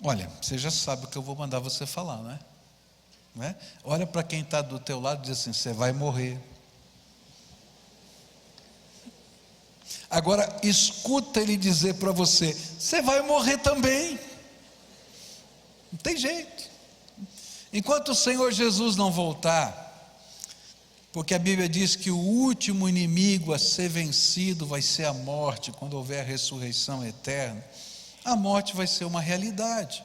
Olha, você já sabe o que eu vou mandar você falar, não é? Olha para quem está do teu lado e diz assim: você vai morrer. Agora escuta ele dizer para você: você vai morrer também. Não tem jeito. Enquanto o Senhor Jesus não voltar, porque a Bíblia diz que o último inimigo a ser vencido vai ser a morte, quando houver a ressurreição eterna, a morte vai ser uma realidade.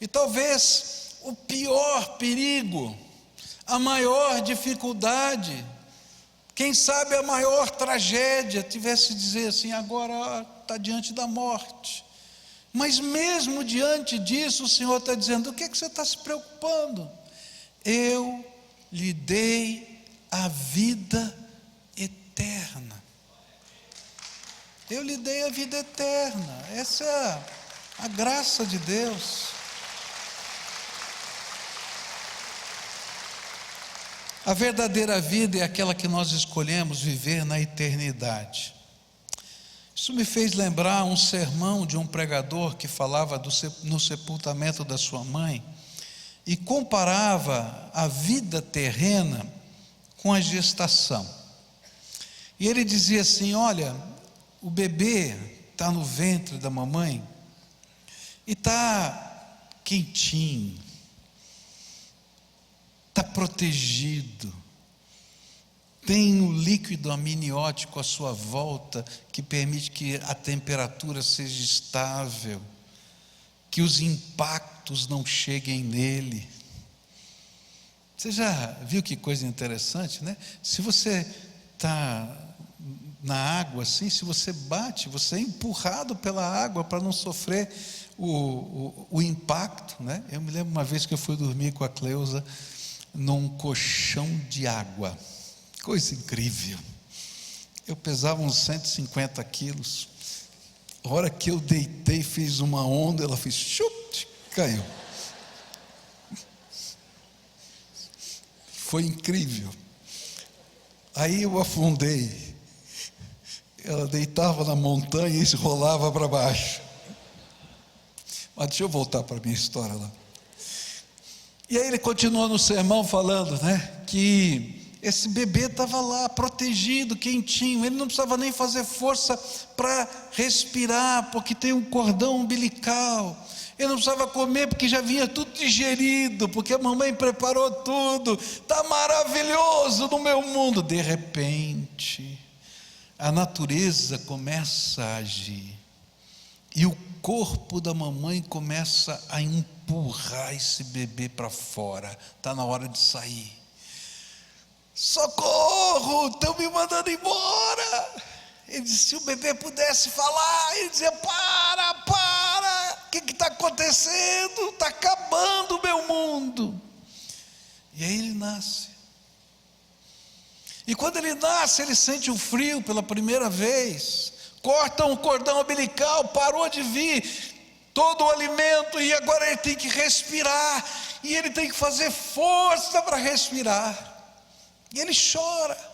E talvez o pior perigo, a maior dificuldade, quem sabe a maior tragédia, tivesse que dizer assim: agora está diante da morte. Mas mesmo diante disso, o Senhor está dizendo: o que é que você está se preocupando? Eu lhe dei a vida eterna. Eu lhe dei a vida eterna. Essa é a graça de Deus. A verdadeira vida é aquela que nós escolhemos viver na eternidade. Isso me fez lembrar um sermão de um pregador que falava no sepultamento da sua mãe e comparava a vida terrena com a gestação. E ele dizia assim: olha, o bebê está no ventre da mamãe e está quentinho, está protegido, tem o líquido amniótico à sua volta que permite que a temperatura seja estável, que os impactos não cheguem nele. Você já viu que coisa interessante, né? Se você está na água assim, se você bate, você é empurrado pela água para não sofrer o impacto, né? Eu me lembro uma vez que eu fui dormir com a Cleusa num colchão de água, coisa incrível. Eu pesava uns 150 quilos. A hora que eu deitei, fiz uma onda, ela fez chute, caiu. Foi incrível. Aí eu afundei. Ela deitava na montanha e se rolava para baixo. Mas deixa eu voltar para a minha história lá. E aí ele continuou no sermão falando, né, que esse bebê estava lá, protegido, quentinho, ele não precisava nem fazer força para respirar, porque tem um cordão umbilical. Ele não precisava comer, porque já vinha tudo digerido, porque a mamãe preparou tudo. Está maravilhoso no meu mundo. De repente, a natureza começa a agir, e o corpo da mamãe começa a empurrar esse bebê para fora. Está na hora de sair. Socorro, estão me mandando embora. Ele disse: se o bebê pudesse falar, ele dizia: para, o que está acontecendo? Está acabando o meu mundo. E aí ele nasce. E quando ele nasce, ele sente o frio pela primeira vez. Cortam o cordão umbilical, parou de vir todo o alimento, e agora ele tem que respirar, e ele tem que fazer força para respirar. E ele chora.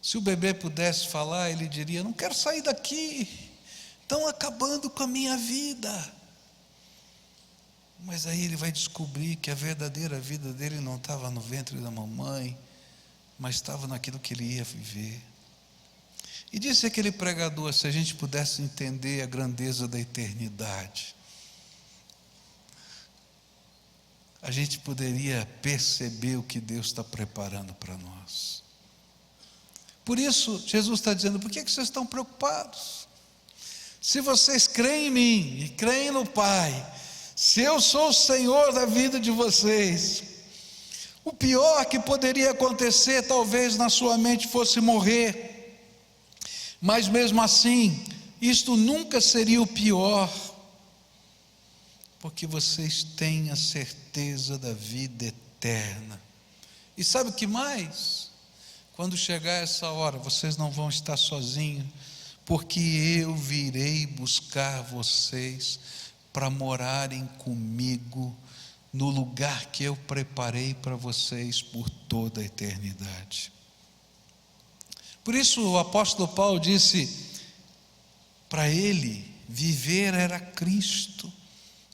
Se o bebê pudesse falar, ele diria: não quero sair daqui, estão acabando com a minha vida. Mas aí ele vai descobrir que a verdadeira vida dele não estava no ventre da mamãe, mas estava naquilo que ele ia viver. E disse aquele pregador: se a gente pudesse entender a grandeza da eternidade, a gente poderia perceber o que Deus está preparando para nós. Por isso, Jesus está dizendo: por que vocês estão preocupados? Se vocês creem em mim e creem no Pai, se eu sou o Senhor da vida de vocês, o pior que poderia acontecer talvez na sua mente fosse morrer, mas mesmo assim, isto nunca seria o pior, porque vocês têm a certeza da vida eterna. E sabe o que mais? Quando chegar essa hora, vocês não vão estar sozinhos, porque eu virei buscar vocês para morarem comigo no lugar que eu preparei para vocês por toda a eternidade. Por isso o apóstolo Paulo disse: para ele viver era Cristo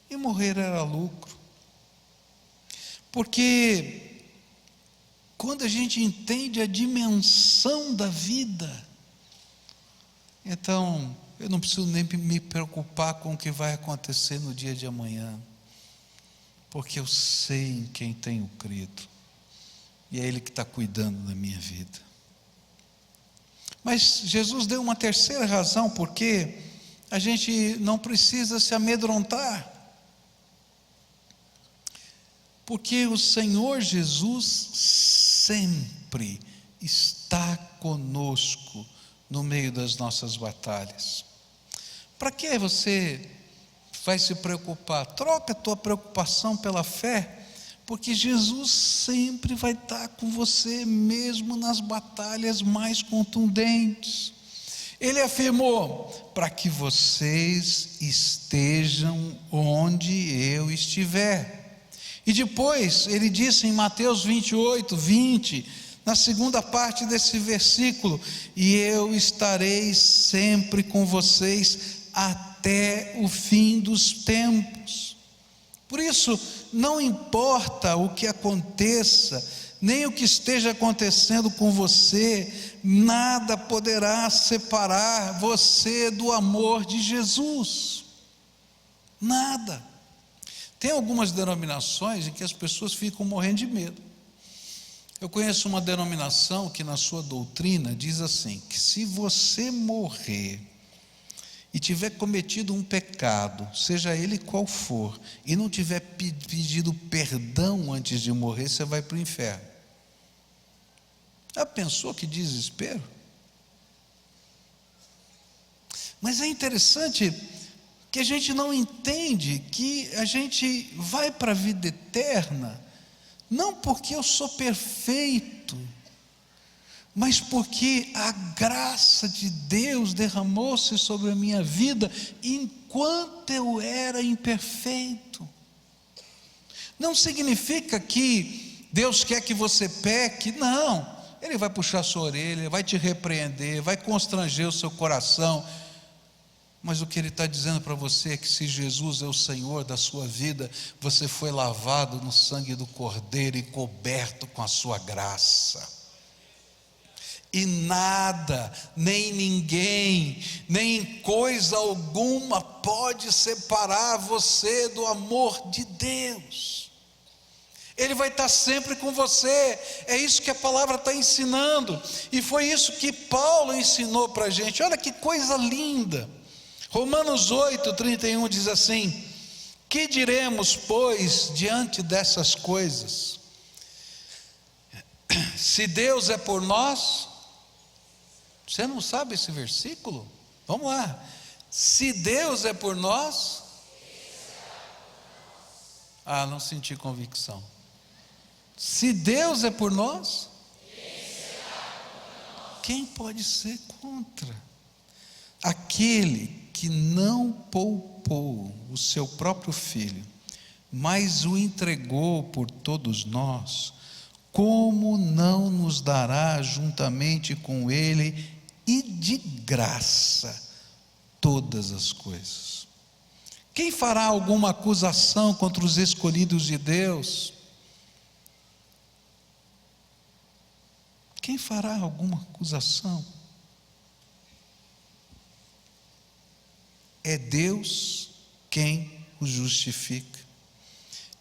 e morrer era lucro. Porque quando a gente entende a dimensão da vida, então eu não preciso nem me preocupar com o que vai acontecer no dia de amanhã, porque eu sei em quem tenho crido, e é Ele que está cuidando da minha vida. Mas Jesus deu uma terceira razão porque a gente não precisa se amedrontar, porque o Senhor Jesus sempre está conosco no meio das nossas batalhas. Para que você vai se preocupar? Troca a tua preocupação pela fé, porque Jesus sempre vai estar com você, mesmo nas batalhas mais contundentes. Ele afirmou: para que vocês estejam onde eu estiver. E depois ele disse em Mateus 28, 20, na segunda parte desse versículo: e eu estarei sempre com vocês até o fim dos tempos. Por isso, não importa o que aconteça, nem o que esteja acontecendo com você, nada poderá separar você do amor de Jesus. Nada. Tem algumas denominações em que as pessoas ficam morrendo de medo. Eu conheço uma denominação que na sua doutrina diz assim, que se você morrer e tiver cometido um pecado, seja ele qual for, e não tiver pedido perdão antes de morrer, você vai para o inferno. Já pensou que desespero? Mas é interessante que a gente não entende que a gente vai para a vida eterna, não porque eu sou perfeito, mas porque a graça de Deus derramou-se sobre a minha vida enquanto eu era imperfeito. Não significa que Deus quer que você peque, não. Ele vai puxar a sua orelha, vai te repreender, vai constranger o seu coração, Mas o que ele está dizendo para você é que se Jesus é o Senhor da sua vida, você foi lavado no sangue do Cordeiro e coberto com a sua graça. E nada, nem ninguém, nem coisa alguma pode separar você do amor de Deus. Ele vai estar sempre com você. É isso que a palavra está ensinando. E foi isso que Paulo ensinou para a gente. Olha que coisa linda. Romanos 8:31 diz assim: que diremos, pois, diante dessas coisas? Se Deus é por nós. Você não sabe esse versículo? Vamos lá. Se Deus é por nós. Ah, não senti convicção. Se Deus é por nós, quem pode ser contra? Aquele que não poupou o seu próprio filho, mas o entregou por todos nós, como não nos dará juntamente com ele e de graça todas as coisas? Quem fará alguma acusação contra os escolhidos de Deus? Quem fará alguma acusação? É Deus quem os justifica.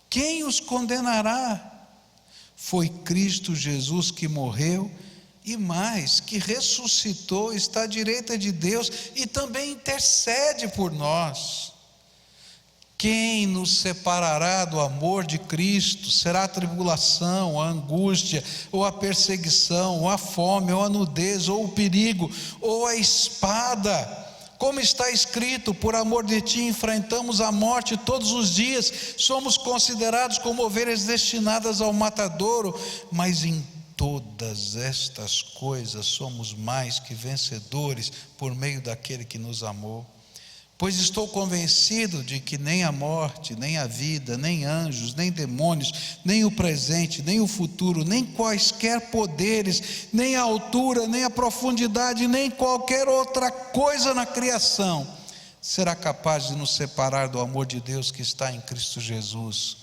Quem os condenará? Foi Cristo Jesus que morreu e mais, que ressuscitou, está à direita de Deus e também intercede por nós. Quem nos separará do amor de Cristo? Será a tribulação, a angústia, ou a perseguição, ou a fome, ou a nudez, ou o perigo, ou a espada? Como está escrito: por amor de ti enfrentamos a morte todos os dias, somos considerados como ovelhas destinadas ao matadouro, mas em todas estas coisas somos mais que vencedores por meio daquele que nos amou. Pois estou convencido de que nem a morte, nem a vida, nem anjos, nem demônios, nem o presente, nem o futuro, nem quaisquer poderes, nem a altura, nem a profundidade, nem qualquer outra coisa na criação será capaz de nos separar do amor de Deus que está em Cristo Jesus,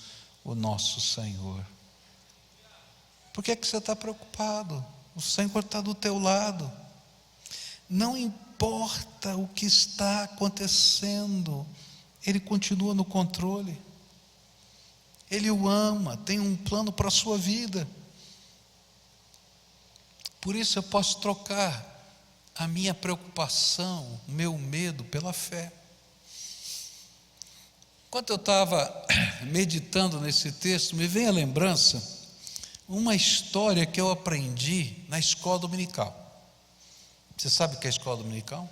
o nosso Senhor. Por que você está preocupado? O Senhor está do teu lado. Não importa o que está acontecendo, Ele continua no controle. Ele o ama, tem um plano para a sua vida. Por isso eu posso trocar a minha preocupação, o meu medo pela fé. Enquanto eu estava meditando nesse texto, me vem a lembrança uma história que eu aprendi na escola dominical. Você sabe o que é escola dominical?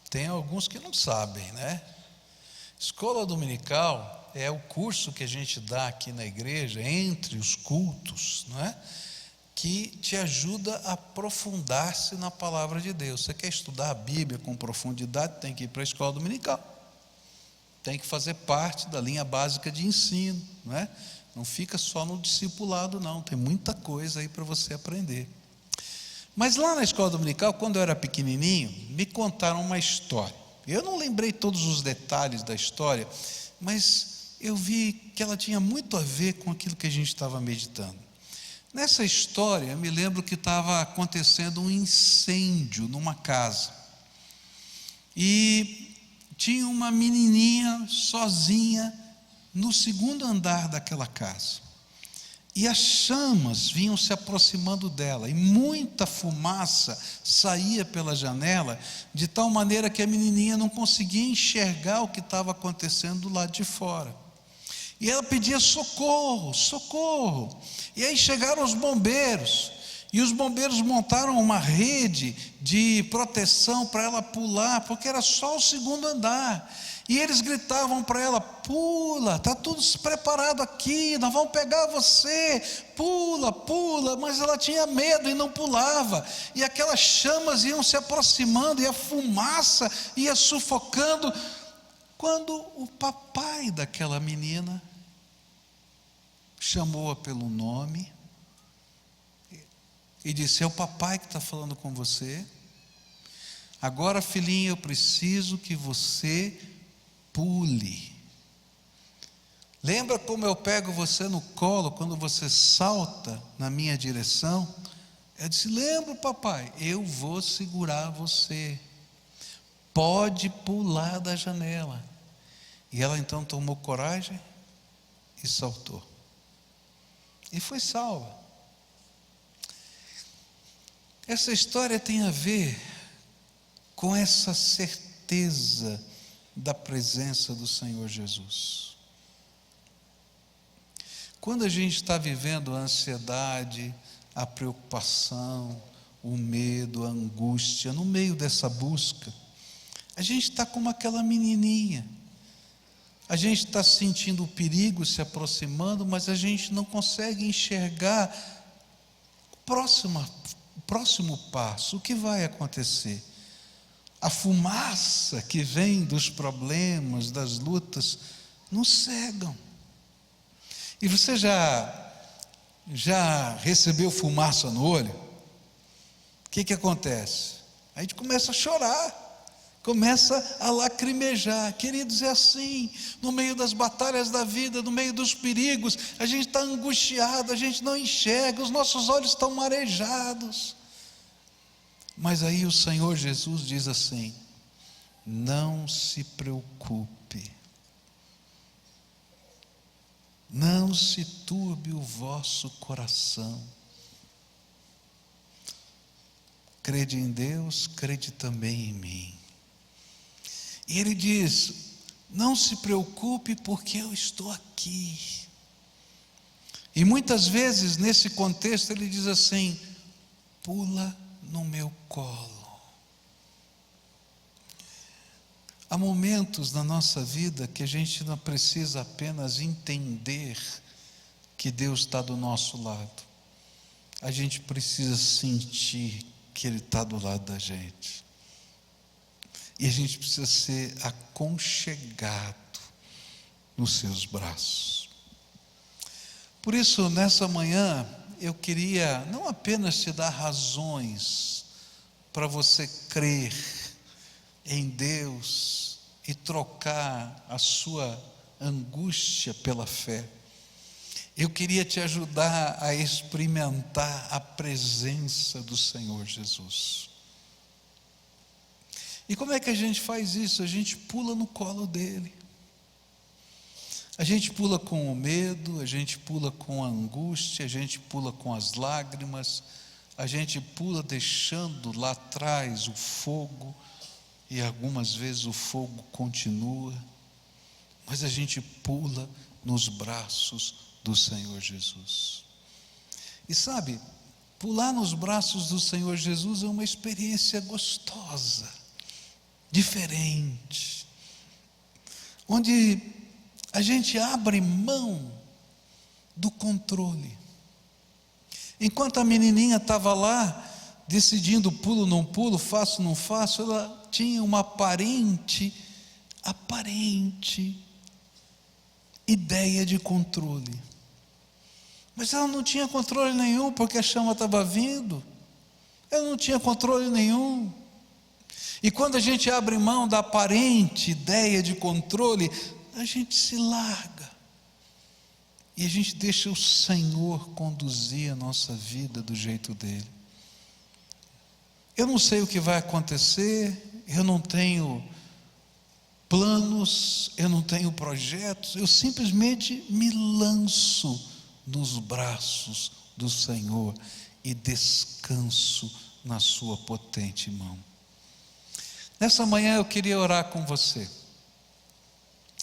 Tem alguns que não sabem, né? Escola dominical é o curso que a gente dá aqui na igreja, entre os cultos, não é? Que te ajuda a aprofundar-se na palavra de Deus. Você quer estudar a Bíblia com profundidade, tem que ir para a escola dominical. Tem que fazer parte da linha básica de ensino, não é? Não fica só no discipulado, não. Tem muita coisa aí para você aprender. Mas lá na escola dominical, quando eu era pequenininho, me contaram uma história. Eu não lembrei todos os detalhes da história, mas eu vi que ela tinha muito a ver com aquilo que a gente estava meditando. Nessa história, eu me lembro que estava acontecendo um incêndio numa casa. E tinha uma menininha sozinha no segundo andar daquela casa. E as chamas vinham se aproximando dela, e muita fumaça saía pela janela, de tal maneira que a menininha não conseguia enxergar o que estava acontecendo do lado de fora. E ela pedia socorro, socorro. E aí chegaram os bombeiros, e os bombeiros montaram uma rede de proteção para ela pular, porque era só o segundo andar. E eles gritavam para ela: pula, está tudo preparado aqui, nós vamos pegar você, pula, pula. Mas ela tinha medo e não pulava, e aquelas chamas iam se aproximando, e a fumaça ia sufocando, quando o papai daquela menina chamou-a pelo nome e disse: é o papai que está falando com você. Agora, filhinha, eu preciso que você pule. Lembra como eu pego você no colo quando você salta na minha direção? Eu disse: lembro, papai, eu vou segurar você. Pode pular da janela. E ela então tomou coragem e saltou. E foi salva. Essa história tem a ver com essa certeza da presença do Senhor Jesus. Quando a gente está vivendo a ansiedade, a preocupação, o medo, a angústia, no meio dessa busca, a gente está como aquela menininha. A gente está sentindo o perigo se aproximando, mas a gente não consegue enxergar o próximo passo, o que vai acontecer. A fumaça que vem dos problemas, das lutas, nos cegam. E você já recebeu fumaça no olho? O que acontece? A gente começa a chorar, começa a lacrimejar. Queridos, é assim, no meio das batalhas da vida, no meio dos perigos, a gente está angustiado, a gente não enxerga, os nossos olhos estão marejados. Mas aí o Senhor Jesus diz assim: não se preocupe, não se turbe o vosso coração. Crede em Deus, crede também em mim. E ele diz: não se preocupe, porque eu estou aqui. E muitas vezes nesse contexto ele diz assim: pula no meu colo. Há momentos na nossa vida que a gente não precisa apenas entender que Deus está do nosso lado. A gente precisa sentir que Ele está do lado da gente. E a gente precisa ser aconchegado nos seus braços. Por isso, nessa manhã, eu queria não apenas te dar razões para você crer em Deus e trocar a sua angústia pela fé. Eu queria te ajudar a experimentar a presença do Senhor Jesus. E como é que a gente faz isso? A gente pula no colo dele. A gente pula com o medo, a gente pula com a angústia, a gente pula com as lágrimas, a gente pula deixando lá atrás o fogo, e algumas vezes o fogo continua, mas a gente pula nos braços do Senhor Jesus. E sabe, pular nos braços do Senhor Jesus é uma experiência gostosa, diferente, onde a gente abre mão do controle. Enquanto a menininha estava lá, decidindo pulo, não pulo, faço, não faço, ela tinha uma aparente ideia de controle. Mas ela não tinha controle nenhum, porque a chama estava vindo. Ela não tinha controle nenhum. E quando a gente abre mão da aparente ideia de controle, a gente se larga. E a gente deixa o Senhor conduzir a nossa vida do jeito dele. Eu não sei o que vai acontecer, eu não tenho planos, eu não tenho projetos, eu simplesmente me lanço nos braços do Senhor e descanso na sua potente mão. Nessa manhã eu queria orar com você,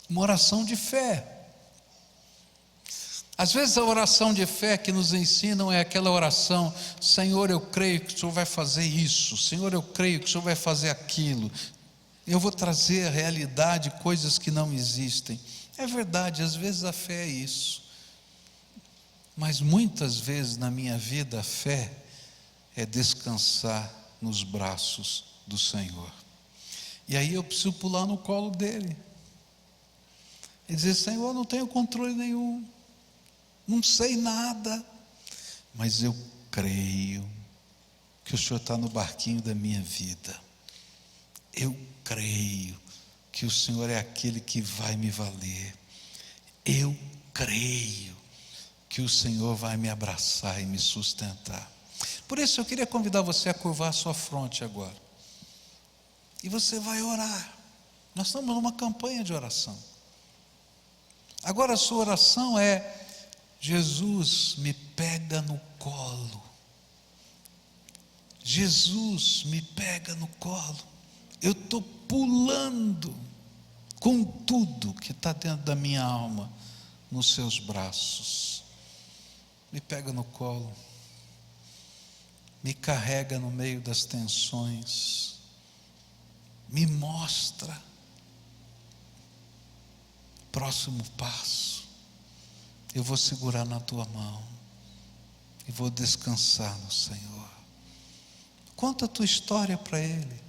uma oração de fé. Às vezes a oração de fé que nos ensinam é aquela oração: Senhor, eu creio que o Senhor vai fazer isso, Senhor, eu creio que o Senhor vai fazer aquilo, eu vou trazer à realidade coisas que não existem. É verdade, às vezes a fé é isso, mas muitas vezes na minha vida a fé é descansar nos braços do Senhor. E aí eu preciso pular no colo dele e dizer: Senhor, eu não tenho controle nenhum, não sei nada, mas eu creio que o Senhor está no barquinho da minha vida. eu creio que o Senhor é aquele que vai me valer. Eu creio que o Senhor vai me abraçar e me sustentar. Por isso eu queria convidar você a curvar a sua fronte agora. E você vai orar. Nós estamos numa campanha de oração. Agora a sua oração é: Jesus, me pega no colo. Jesus, me pega no colo. Eu estou pulando com tudo que está dentro da minha alma nos seus braços. Me pega no colo. Me carrega no meio das tensões. Me mostra o próximo passo. Eu vou segurar na tua mão e vou descansar no Senhor. Conta a tua história para Ele.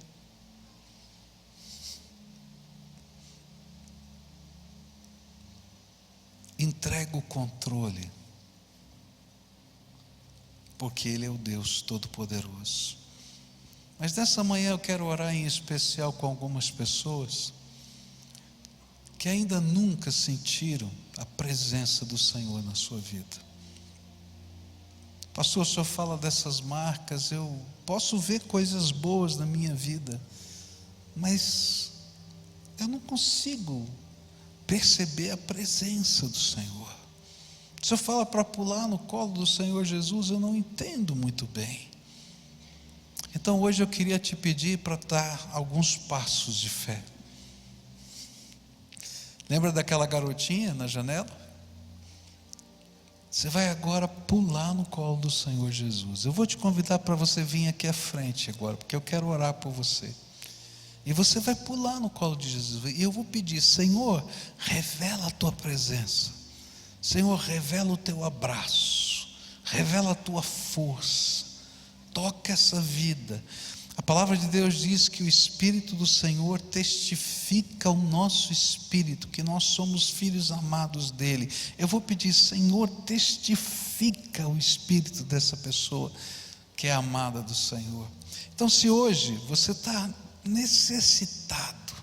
Entrega o controle, porque Ele é o Deus Todo-Poderoso. Mas nessa manhã eu quero orar em especial com algumas pessoas que ainda nunca sentiram a presença do Senhor na sua vida. Pastor, o senhor fala dessas marcas, eu posso ver coisas boas na minha vida, mas eu não consigo perceber a presença do Senhor. O senhor fala para pular no colo do Senhor Jesus, eu não entendo muito bem. Então hoje eu queria te pedir para dar alguns passos de fé. Lembra daquela garotinha na janela? Você vai agora pular no colo do Senhor Jesus. Eu vou te convidar para você vir aqui à frente agora, porque eu quero orar por você. E você vai pular no colo de Jesus. E eu vou pedir: Senhor, revela a tua presença. Senhor, revela o teu abraço. Revela a tua força. Toca essa vida. A palavra de Deus diz que o Espírito do Senhor testifica ao nosso espírito que nós somos filhos amados dele. Eu vou pedir: Senhor, testifica o espírito dessa pessoa que é amada do Senhor. Então, se hoje você está necessitado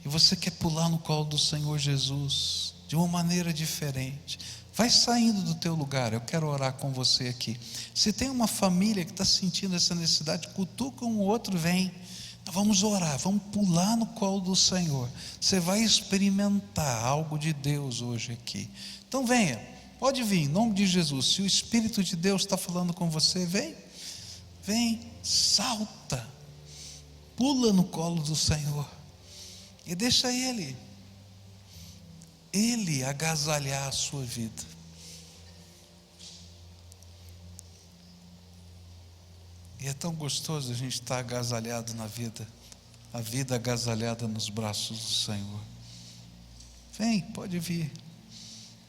e você quer pular no colo do Senhor Jesus de uma maneira diferente, vai saindo do teu lugar. Eu quero orar com você aqui. Se tem uma família que está sentindo essa necessidade, cutuca um outro, vem. Então vamos orar, vamos pular no colo do Senhor. Você vai experimentar algo de Deus hoje aqui. Então venha, pode vir, em nome de Jesus. Se o Espírito de Deus está falando com você, vem, salta, pula no colo do Senhor e deixa Ele agasalhar a sua vida. E é tão gostoso a gente estar agasalhado na vida, a vida agasalhada nos braços do Senhor. Vem, pode vir.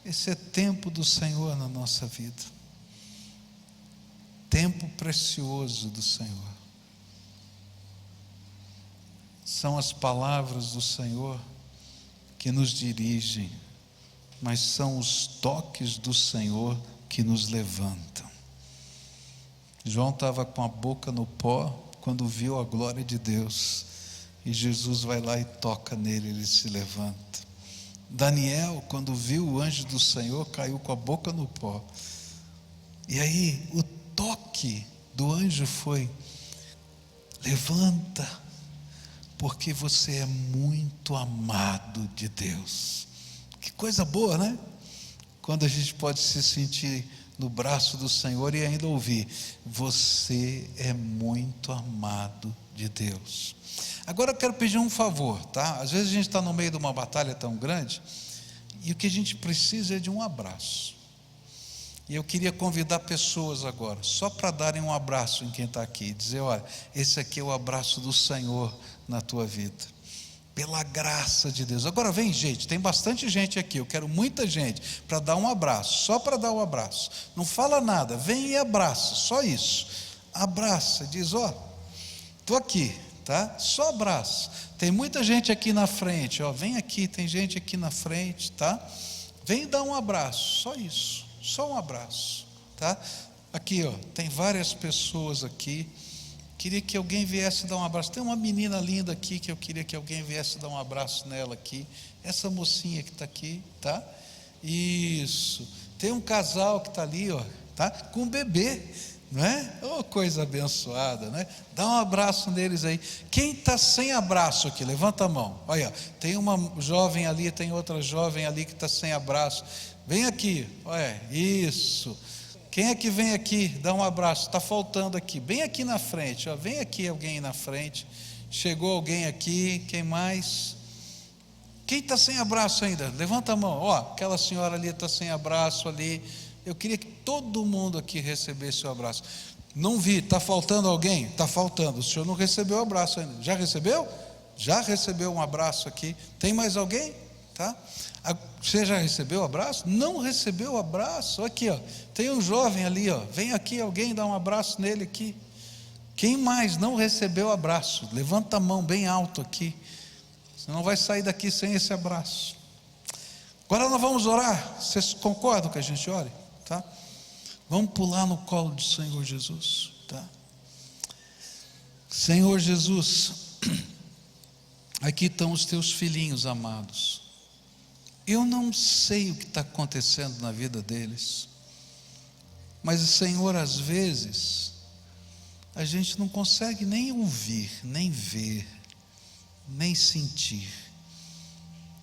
Esse é tempo do Senhor na nossa vida, tempo precioso do Senhor. São as palavras do Senhor que nos dirigem, mas são os toques do Senhor que nos levantam. João estava com a boca no pó quando viu a glória de Deus, e Jesus vai lá e toca nele, ele se levanta. Daniel, quando viu o anjo do Senhor, caiu com a boca no pó, e aí o toque do anjo foi: levanta, porque você é muito amado de Deus. Que coisa boa, né? Quando a gente pode se sentir no braço do Senhor e ainda ouvir: você é muito amado de Deus. Agora eu quero pedir um favor, tá? Às vezes a gente está no meio de uma batalha tão grande e o que a gente precisa é de um abraço. E eu queria convidar pessoas agora, só para darem um abraço em quem está aqui, e dizer: olha, esse aqui é o abraço do Senhor na tua vida, pela graça de Deus. Agora vem gente, tem bastante gente aqui, eu quero muita gente para dar um abraço, só para dar um abraço. Não fala nada, vem e abraça, só isso. Abraça, diz: ó, estou aqui, tá? Só abraça. Tem muita gente aqui na frente, ó, vem aqui, tem gente aqui na frente, tá? Vem dar um abraço, só isso, só um abraço, tá? Aqui, ó, tem várias pessoas aqui Queria que alguém viesse dar um abraço. Tem uma menina linda aqui que eu queria que alguém viesse dar um abraço nela aqui. Essa mocinha que está aqui, tá? Isso. Tem um casal que está ali, ó, tá? Com um bebê, não é? Oh, coisa abençoada, né? Dá um abraço neles aí. Quem está sem abraço aqui? Levanta a mão. Olha, tem uma jovem ali, tem outra jovem ali que está sem abraço. Vem aqui, olha, isso. Quem é que vem aqui? Dá um abraço. Está faltando aqui. Bem aqui na frente, ó. Vem aqui alguém na frente. Chegou alguém aqui. Quem mais? Quem está sem abraço ainda? Levanta a mão. Ó, aquela senhora ali está sem abraço ali. Eu queria que todo mundo aqui recebesse o abraço. Não vi, está faltando alguém? Está faltando. O senhor não recebeu o abraço ainda. Já recebeu? Já recebeu um abraço aqui. Tem mais alguém? Tá? Você já recebeu o abraço? Não recebeu o abraço? Aqui, ó. Tem um jovem ali, ó. Vem aqui alguém dar um abraço nele aqui. Quem mais não recebeu o abraço? Levanta a mão bem alto aqui. Você não vai sair daqui sem esse abraço. Agora nós vamos orar. Vocês concordam que a gente ore? Tá? Vamos pular no colo do Senhor Jesus, tá? Senhor Jesus, aqui estão os teus filhinhos amados. Eu não sei o que está acontecendo na vida deles, mas Senhor, às vezes a gente não consegue nem ouvir, nem ver, nem sentir.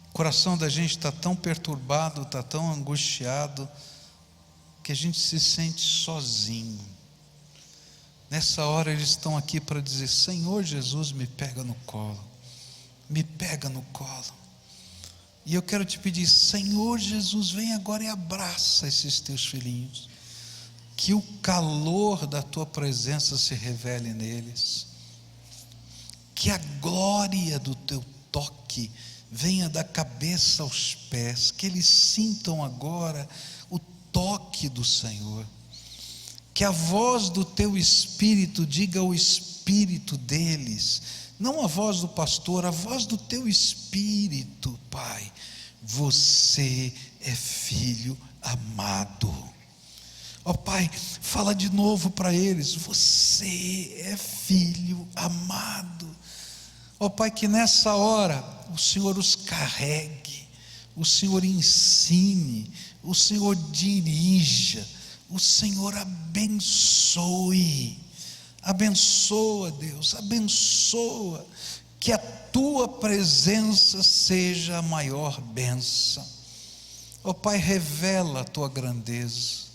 O coração da gente está tão perturbado, está tão angustiado, que a gente se sente sozinho. Nessa hora eles estão aqui para dizer: Senhor Jesus, me pega no colo, me pega no colo. E eu quero te pedir: Senhor Jesus, vem agora e abraça esses teus filhinhos, que o calor da tua presença se revele neles, que a glória do teu toque venha da cabeça aos pés, que eles sintam agora o toque do Senhor, que a voz do teu Espírito diga ao Espírito deles, não a voz do pastor, a voz do teu Espírito, Pai: você é filho amado. Ó Pai, fala de novo para eles: você é filho amado. Ó Pai, que nessa hora o Senhor os carregue, o Senhor ensine, o Senhor dirija, o Senhor abençoe. Abençoa, Deus, abençoa, que a tua presença seja a maior bênção. Ó Pai, revela a tua grandeza.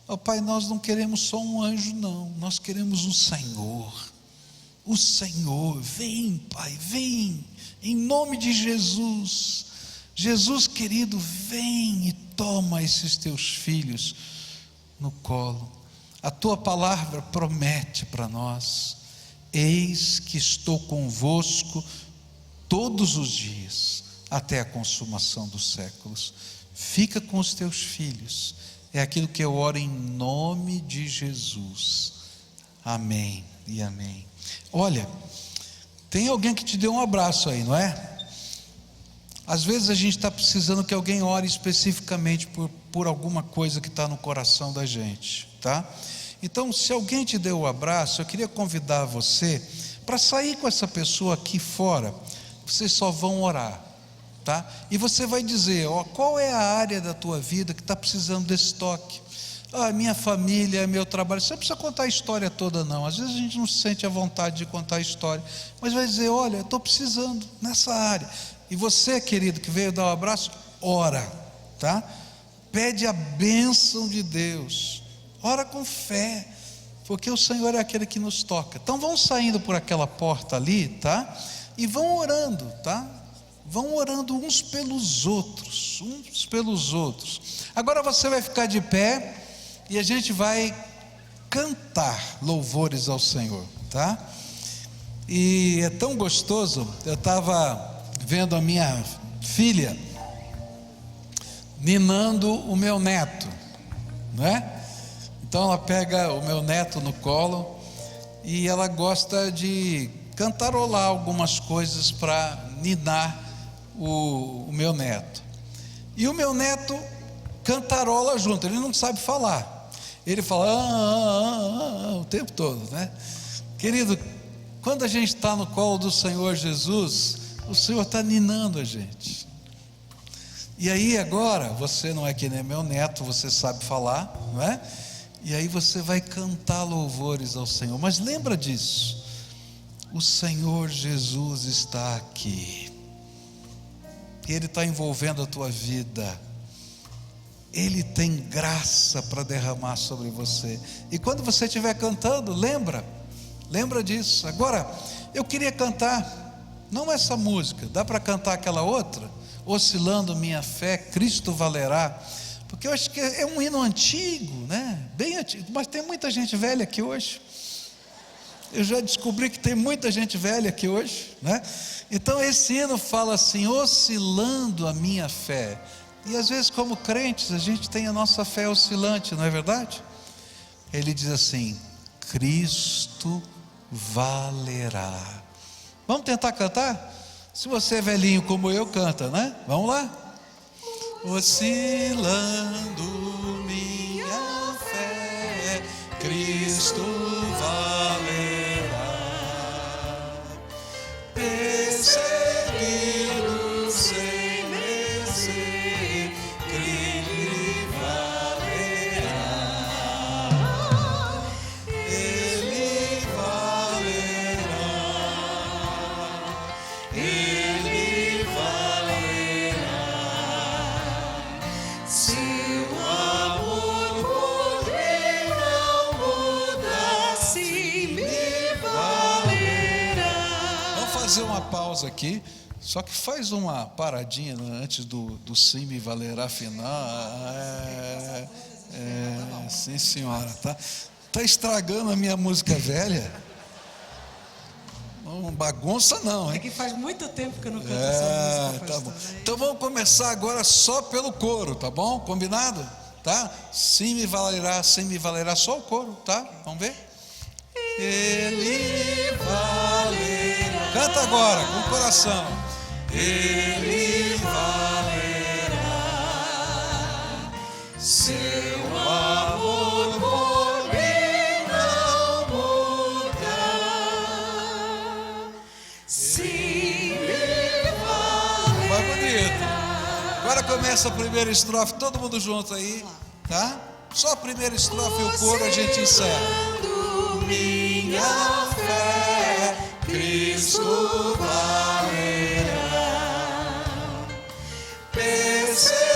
Ó Pai, nós não queremos só um anjo, não, nós queremos o Senhor. O Senhor, vem, Pai, vem, em nome de Jesus. Jesus querido, vem e toma esses teus filhos no colo. A tua palavra promete para nós: eis que estou convosco todos os dias, até a consumação dos séculos. Fica com os teus filhos. É aquilo que eu oro em nome de Jesus. Amém e amém. Olha, tem alguém que te deu um abraço aí, não é? Às vezes a gente está precisando que alguém ore especificamente por alguma coisa que está no coração da gente, tá? Então, se alguém te deu o abraço, eu queria convidar você para sair com essa pessoa aqui fora. Vocês só vão orar, tá? E você vai dizer: ó, qual é a área da tua vida que está precisando desse toque? Ah, minha família, meu trabalho. Você não precisa contar a história toda, não. Às vezes a gente não se sente à vontade de contar a história, mas vai dizer: olha, eu estou precisando nessa área. E você, querido, que veio dar um abraço, ora, tá? Pede a bênção de Deus, ora com fé, porque o Senhor é aquele que nos toca. Então vão saindo por aquela porta ali, tá? E vão orando, tá? Vão orando uns pelos outros, uns pelos outros. Agora você vai ficar de pé e a gente vai cantar louvores ao Senhor, tá? E é tão gostoso. Eu estava vendo a minha filha ninando o meu neto, não é? Então ela pega o meu neto no colo e ela gosta de cantarolar algumas coisas para ninar o meu neto. E o meu neto cantarola junto, ele não sabe falar. Ele fala o tempo todo, né? Querido, quando a gente está no colo do Senhor Jesus, o Senhor está ninando a gente. E aí agora, você não é que nem meu neto, você sabe falar, não é? E aí você vai cantar louvores ao Senhor. Mas lembra disso, o Senhor Jesus está aqui. E Ele está envolvendo a tua vida. Ele tem graça para derramar sobre você. E quando você estiver cantando, lembra disso. Agora, eu queria cantar, não essa música, dá para cantar aquela outra? Oscilando minha fé, Cristo valerá. Porque eu acho que é um hino antigo, né? Bem antigo, mas tem muita gente velha aqui hoje. Eu já descobri que tem muita gente velha aqui hoje, né? Então esse hino fala assim: oscilando a minha fé. E às vezes, como crentes, a gente tem a nossa fé oscilante, não é verdade? Ele diz assim: Cristo valerá. Vamos tentar cantar? Se você é velhinho como eu, canta, né? Vamos lá? Oscilando minha fé, Cristo valerá. Perseguido sem vencer, Ele valerá. Ele valerá. Ele valerá. Seu amor por mim não muda, se me valerá. Vamos fazer uma pausa aqui. Só que faz uma paradinha antes do sim me valerá final. Sim, senhora, tá estragando a minha música velha. Não bagunça não, É hein? que faz muito tempo que eu não canto essa música, Tá bom. pastor. Então vamos começar agora só pelo coro, tá bom? Combinado? Tá? Sim me valerá, só o coro, tá? Vamos ver? Ele valerá. Canta agora, com o coração. Ele valerá. Seu amor por mim não muda. Sim me valerá. Vai bonito. Agora começa a primeira estrofe, todo mundo junto aí, tá? Só a primeira estrofe e o coro a gente encerra. Minha fé, Cristo valerá.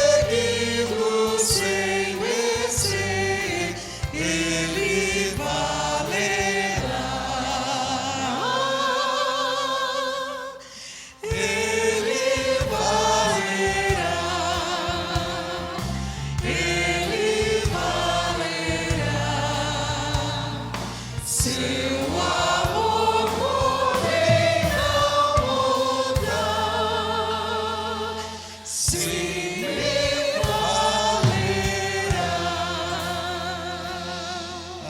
Perseguido sem vencer, Ele valerá. Ele valerá. Ele valerá. Seu amor por mim não muda. Sim me valerá.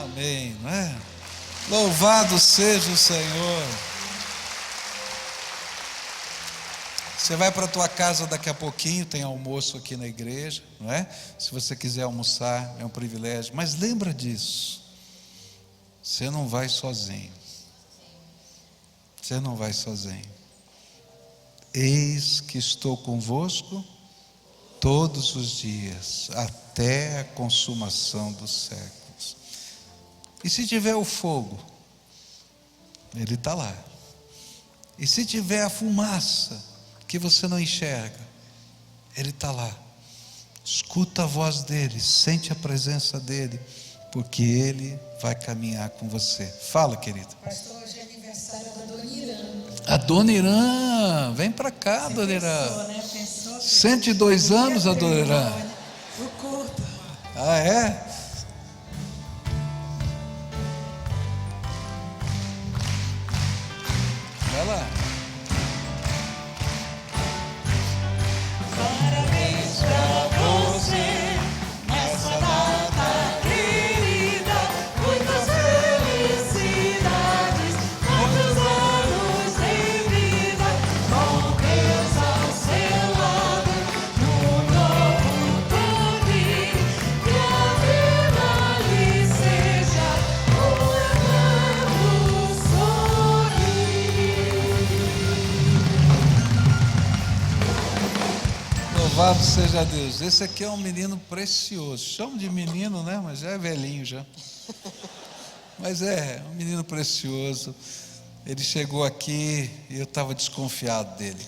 Amém, não é? Louvado seja o Senhor. Você vai para a tua casa daqui a pouquinho, tem almoço aqui na igreja, não é? Se você quiser almoçar, é um privilégio. Mas lembra disso, você não vai sozinho. Você não vai sozinho. Eis que estou convosco todos os dias, até a consumação dos séculos. E se tiver o fogo, Ele está lá. E se tiver a fumaça que você não enxerga, Ele está lá. Escuta a voz dEle, sente a presença dEle, porque Ele vai caminhar com você. Fala, querido. Pastor, hoje é aniversário da Dona Irã. A Dona Irã, vem para cá, Dona Irã. Pensou, né? Pensou que 102 anos, a Dona Irã. o culto. Ah, é? Vai lá. Parabéns pra você nessa data querida. Muitas felicidades, muitos anos de vida. Com Deus ao seu lado, num novo caminho. Que a vida Louvado seja Deus. Esse aqui é um menino precioso. Chamo de menino, né? Mas já é velhinho já. Mas é um menino precioso. Ele chegou aqui e eu estava desconfiado dele.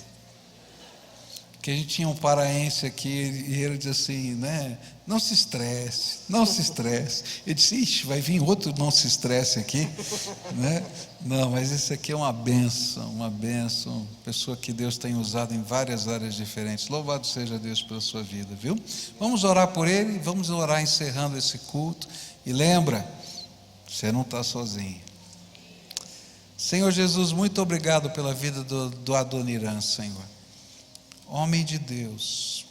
Porque a gente tinha um paraense aqui e ele disse assim, né? Não se estresse, não se estresse. Ele disse, ixi, vai vir outro não se estresse aqui, né? Não, mas esse aqui é uma bênção, pessoa que Deus tem usado em várias áreas diferentes. Louvado seja Deus pela sua vida, viu? Vamos orar por ele, vamos orar encerrando esse culto. E lembra, você não está sozinho. Senhor Jesus, muito obrigado pela vida do Adoniran, Senhor. Homem de Deus,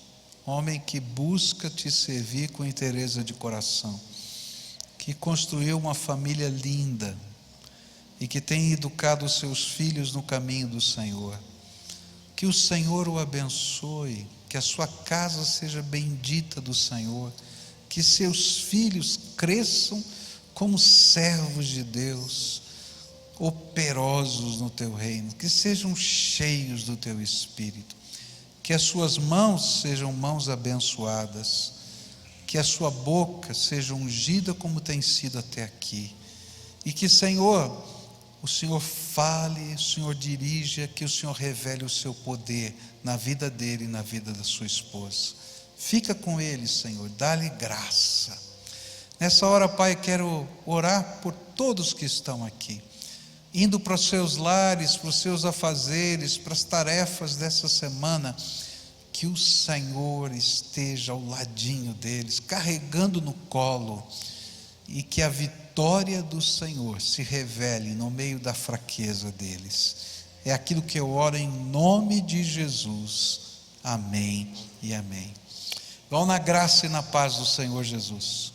homem que busca te servir com inteireza de coração, que construiu uma família linda e que tem educado os seus filhos no caminho do Senhor. Que o Senhor o abençoe, que a sua casa seja bendita do Senhor, que seus filhos cresçam como servos de Deus, operosos no teu reino, que sejam cheios do teu Espírito. Que as suas mãos sejam mãos abençoadas, que a sua boca seja ungida como tem sido até aqui, e que, Senhor, o Senhor fale, o Senhor dirija, que o Senhor revele o seu poder na vida dele e na vida da sua esposa. Fica com ele, Senhor, dá-lhe graça. Nessa hora, Pai, quero orar por todos que estão aqui, indo para os seus lares, para os seus afazeres, para as tarefas dessa semana, que o Senhor esteja ao ladinho deles, carregando no colo, e que a vitória do Senhor se revele no meio da fraqueza deles. É aquilo que eu oro em nome de Jesus. Amém e amém. Vão na graça e na paz do Senhor Jesus.